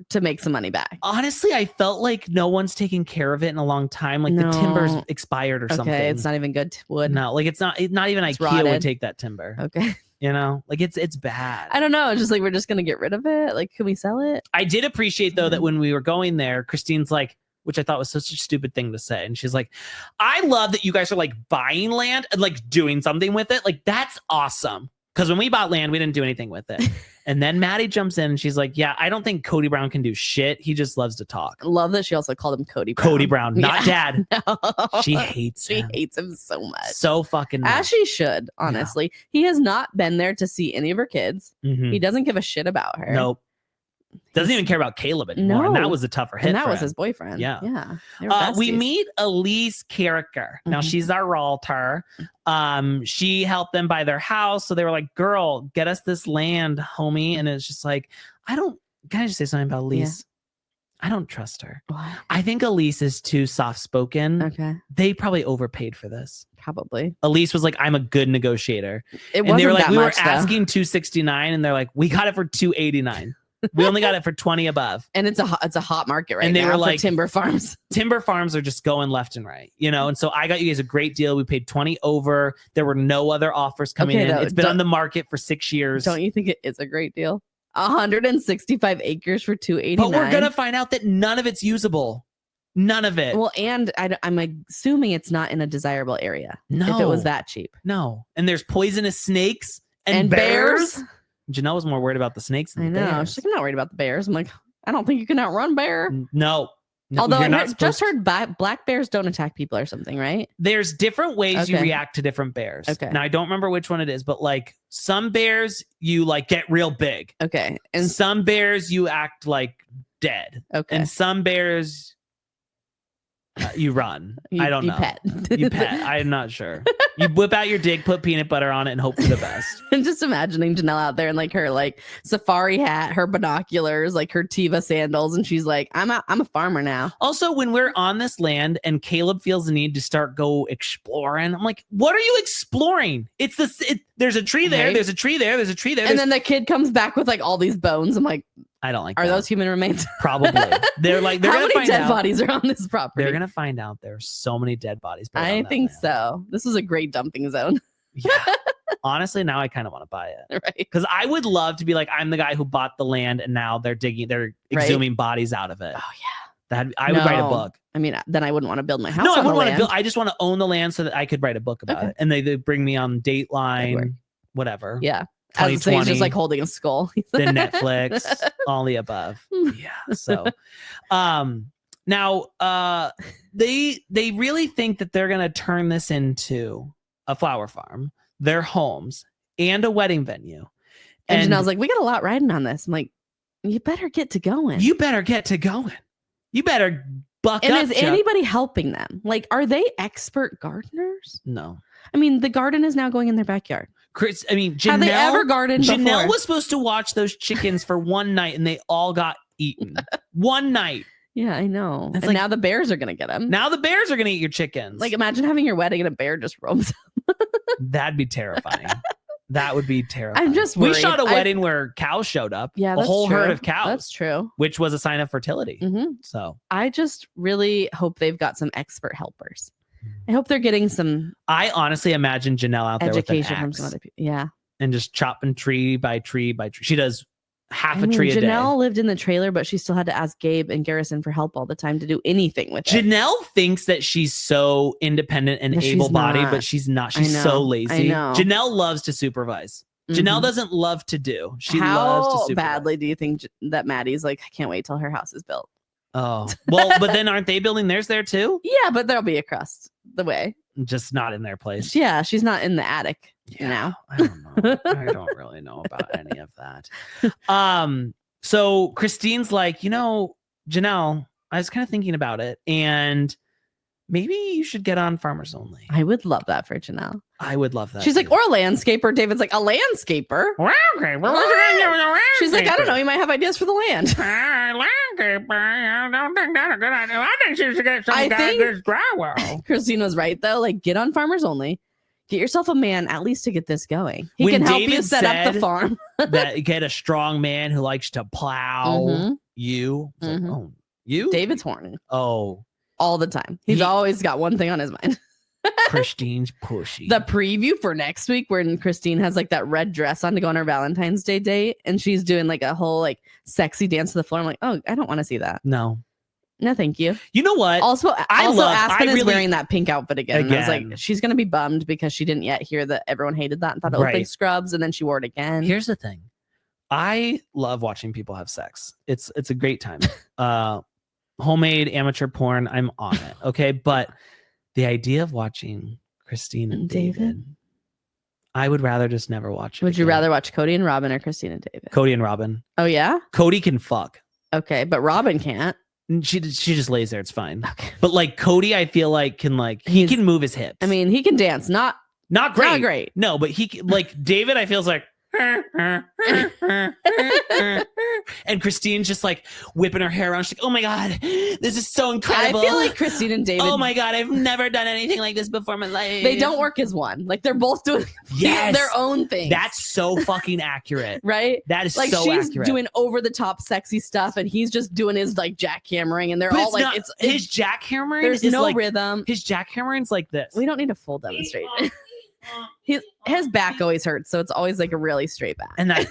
to make some money back. Honestly, I felt like no one's taken care of it in a long time. Like the timber's expired or something. Okay, it's not even good wood. No, like it's not even IKEA rotted. Would take that timber. Okay. Like it's bad. I don't know. It's just like, we're just going to get rid of it. Like, can we sell it? I did appreciate though that when we were going there, Christine's like, which I thought was such a stupid thing to say. And she's like, I love that you guys are like buying land and like doing something with it. Like, that's awesome. Because when we bought land, we didn't do anything with it. And then Maddie jumps in and she's like, yeah, I don't think Cody Brown can do shit. He just loves to talk. Love that she also called him Cody Brown. Cody Brown, not Dad. No. She hates him. She hates him so much. So fucking much. As she should, honestly. Yeah. He has not been there to see any of her kids. Mm-hmm. He doesn't give a shit about her. Nope. Doesn't even care about Caleb anymore. No. And that was a tougher hit. And that was his boyfriend. Yeah. We meet Elise Carricker. Now she's our realtor. She helped them buy their house. So they were like, girl, get us this land, homie. And it's just like, can I just say something about Elise? Yeah. I don't trust her. What? I think Elise is too soft-spoken. Okay. They probably overpaid for this. Probably. Elise was like, I'm a good negotiator. And they were like, we were asking $269 and they're like, we got it for $289. We only got it for 20 above. And it's a hot market right now. And they were like, timber farms. Timber farms are just going left and right, And so I got you guys a great deal. We paid 20 over. There were no other offers coming in. It's been on the market for 6 years. Don't you think it is a great deal? 165 acres for $289. But we're going to find out that none of it's usable. None of it. Well, and I'm assuming it's not in a desirable area. No. If it was that cheap. No. And there's poisonous snakes and bears. Janelle was more worried about the snakes than the bears. She's like, I'm not worried about the bears. I'm like, I don't think you can outrun bear. No. Although I just heard black bears don't attack people or something, right? There's different ways you react to different bears. Okay. Now, I don't remember which one it is, but like some bears, you like get real big. Okay. And some bears, you act like dead. Okay. And some bears, You run. I don't know. Pet. You pet. I'm not sure. You whip out your dick, put peanut butter on it, and hope for the best. I'm just imagining Janelle out there in like her like safari hat, her binoculars, like her Tiva sandals, and she's like, I'm a farmer now. Also, when we're on this land and Caleb feels the need to start go exploring, I'm like, what are you exploring? It's this. There's a tree there. Right? There's a tree there. There's a tree there. And then the kid comes back with like all these bones. I'm like, I don't like. Are those human remains? Probably. They're like, how many dead bodies are on this property? They're gonna find out. There's so many dead bodies. I think so. This is a great dumping zone. Yeah. Honestly, now I kind of want to buy it. Right. Because I would love to be like, I'm the guy who bought the land, and now they're exhuming bodies out of it. Oh yeah. That I would write a book. I mean, then I wouldn't want to build my house. No, I wouldn't want to build. I just want to own the land so that I could write a book about it, and they bring me on Dateline, whatever. Yeah. As he's just like holding a skull. The Netflix, all the above. Yeah. So, now they really think that they're gonna turn this into a flower farm, their homes, and a wedding venue. And Janelle's like, we got a lot riding on this. I'm like, you better get to going. You better get to going. You better buck up. And is anybody helping them? Like, are they expert gardeners? No. I mean, the garden is now going in their backyard. Janelle, have they ever gardened before? Janelle was supposed to watch those chickens for one night, and they all got eaten. One night. Yeah, I know. And now the bears are going to get them. Now the bears are going to eat your chickens. Like, imagine having your wedding and a bear just roams. That'd be terrifying. That would be terrifying. I'm just worried. We shot a wedding where cows showed up. Yeah, a whole herd of cows. That's true. Which was a sign of fertility. Mm-hmm. So I just really hope they've got some expert helpers. I hope they're getting some. I honestly imagine Janelle out there with an axe from some other people. Yeah. And just chopping tree by tree by tree. She does half a tree a day. Janelle lived in the trailer, but she still had to ask Gabe and Garrison for help all the time to do anything with it. Janelle thinks that she's so independent and able-bodied, but she's not. She's so lazy. I know. Janelle loves to supervise. Janelle doesn't love to do. She loves to supervise. How badly do you think that Maddie's like, I can't wait till her house is built? Oh, well, but then aren't they building theirs there too? Yeah, but there'll be across the way. Just not in their place. Yeah, she's not in the attic now. I don't know. I don't really know about any of that. So Christine's like, Janelle, I was kind of thinking about it, and maybe you should get on Farmers Only. I would love that for Janelle. I would love that. She's like, or a landscaper. David's like, a landscaper? She's like, I don't know. You might have ideas for the land. Landscaper. I don't think that's a good idea. I think she should get some guy that's drywall. Christine was right, though. Like, get on Farmers Only. Get yourself a man, at least to get this going. He can help you set up the farm. That get a strong man who likes to plow you. Like, oh, you? David's horny. Oh. All the time. He's always got one thing on his mind. Christine's pushy. The preview for next week, when Christine has like that red dress on to go on her Valentine's Day date, and she's doing like a whole like sexy dance to the floor. I'm like, oh, I don't want to see that. No, thank you. You know what? Also, Aspen is wearing that pink outfit again. And I was like, she's gonna be bummed because she didn't yet hear that everyone hated that and thought it looked like scrubs, and then she wore it again. Here's the thing. I love watching people have sex. It's a great time. Homemade amateur porn, I'm on it. Okay, but the idea of watching Christine and David, I would rather just never watch it. Would you rather watch Cody and Robyn or Christine and David? Cody and Robyn. Oh yeah? Cody can fuck. Okay, but Robyn can't. She just lays there, it's fine. Okay. But like Cody, I feel like he can move his hips. I mean, he can dance, not great. Not great. No, but he like David, I feel like and Christine's just like whipping her hair around. She's like, oh my God, this is so incredible. I feel like Christine and David. Oh my God, I've never done anything like this before in my life. They don't work as one. Like they're both doing their own thing. That's so fucking accurate. Right? That is like so she's accurate. Doing over the top sexy stuff, and he's just doing his like jackhammering, and they're all like, his jackhammering. There's no like, rhythm. His jackhammering's like this. We don't need a full demonstration. His back always hurts, so it's always like a really straight back. And that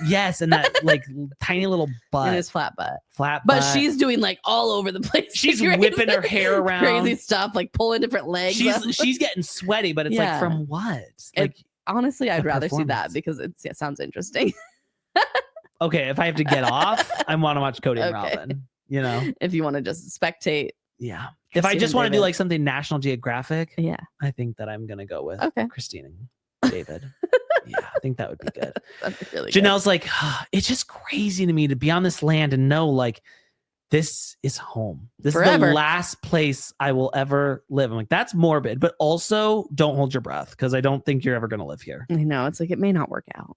like tiny little butt. And his flat butt. But she's doing like all over the place. She's whipping her hair around. Crazy stuff, like pulling different legs. She's getting sweaty, but it's like from what? Like honestly, I'd rather see that because it sounds interesting. Okay, if I have to get off, I want to watch Cody and Robyn. If you want to just spectate. Yeah. If I just want to do like something National Geographic, I think that I'm gonna go with Christine and David. Yeah, I think that would be good. That'd be really Janelle's like, it's just crazy to me to be on this land and know like this is home. This Forever. is the last place I will ever live. I'm like, that's morbid, but also don't hold your breath because I don't think you're ever going to live here. I know. It's like, it may not work out.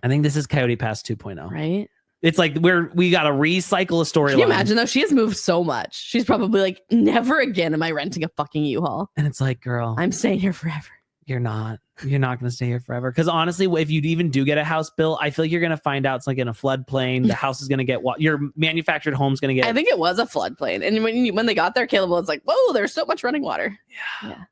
I think this is Coyote Pass 2.0. Right? It's like we got to recycle a storyline. Can you imagine though? She has moved so much. She's probably like, never again am I renting a fucking U-Haul. And it's like, girl, I'm staying here forever. You're not going to stay here forever. Because honestly, if you even do get a house built, I feel like you're going to find out it's like in a floodplain. The house is going to get your manufactured home's going to get. I think it was a floodplain. And when they got there, Caleb was like, whoa, there's so much running water. Yeah.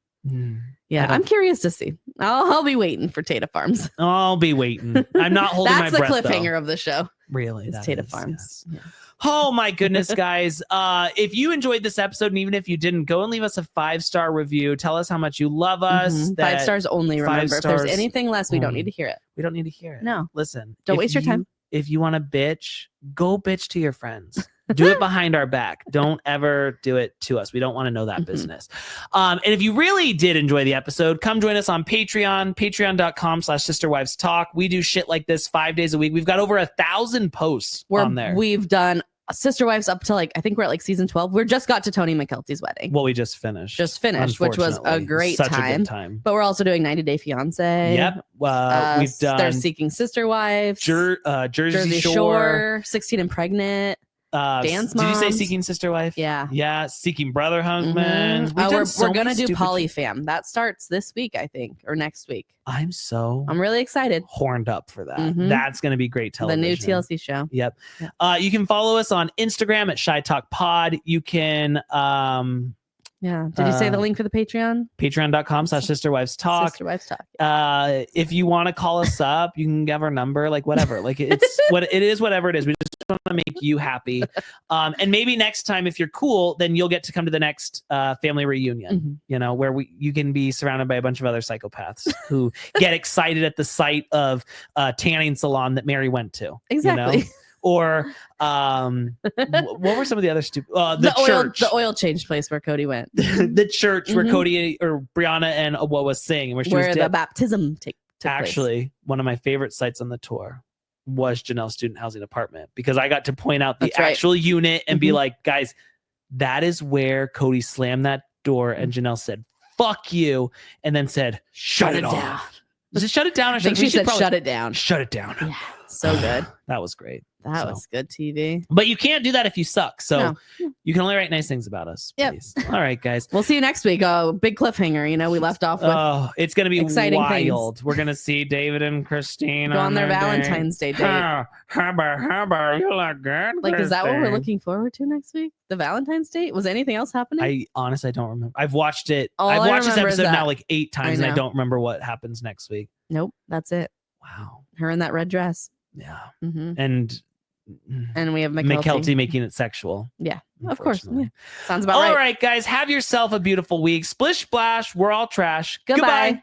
I'm curious to see. I'll be waiting for Tata Farms. I'll be waiting. I'm not holding my breath. That's the cliffhanger of the show. Really? It's Tata Farms. Yes. Yeah. Oh my goodness, guys. If you enjoyed this episode, and even if you didn't, go and leave us a 5-star review. Tell us how much you love us. 5 stars only, remember. If there's anything less, we don't need to hear it. We don't need to hear it. No. Listen. Don't waste your time. If you want to bitch, go bitch to your friends. Do it behind our back. Don't ever do it to us. We don't want to know that business. And if you really did enjoy the episode, come join us on Patreon, patreon.com/sisterwivestalk. We do shit like this 5 days a week. We've got over 1,000 posts on there. We've done Sister Wives up to I think we're at season 12. We just got to Tony McKelty's wedding. Well, we just finished, which was a great Such time. a good time. But we're also doing 90 Day Fiance. Yep. We've done. They're Seeking Sister Wives. Jersey Shore. 16 and Pregnant. Dance Moms. Did you say Seeking Sister Wife? Yeah. Seeking Brother Husband. We're gonna do Polyfam. That starts this week, I think, or next week. I'm really excited. Horned up for that. That's gonna be great television. The new TLC show. Yep. You can follow us on Instagram at Shy Talk Pod. You can Did you say the link for the Patreon? Patreon.com/sisterwivestalk. Sister Wives Talk. If you want to call us up, you can give our number, whatever. It's whatever it is. We just want to make you happy. And maybe next time, if you're cool, then you'll get to come to the next family reunion, where you can be surrounded by a bunch of other psychopaths who get excited at the sight of a tanning salon that Meri went to. Exactly. Or what were some of the other stupid the oil change place where Cody went. The church where Cody or Brianna and Awowah sing, where the baptism took Actually, place. One of my favorite sites on the tour was Janelle's student housing apartment, because I got to point out the actual unit and be like, guys, that is where Cody slammed that door and Janelle said, fuck you, and then said, shut it down. Was it shut it down? I think she said shut it down. Shut it down. Yeah, so good. That was great. That was good TV. But you can't do that if you suck. So you can only write nice things about us. Yep. All right, guys. We'll see you next week. Big cliffhanger. We left off with it's going to be exciting wild. Things. We're going to see David and Christine go on their Valentine's Day date. Hubba, you look good. Is that what we're looking forward to next week? The Valentine's date? Was anything else happening? I honestly don't remember. I've watched it. I've watched this episode now 8 times, and I don't remember what happens next week. Nope. That's it. Wow. Her in that red dress. Yeah. And we have McKelty making it sexual. Yeah, of course. Yeah. Sounds about right. All right, guys. Have yourself a beautiful week. Splish splash. We're all trash. Goodbye.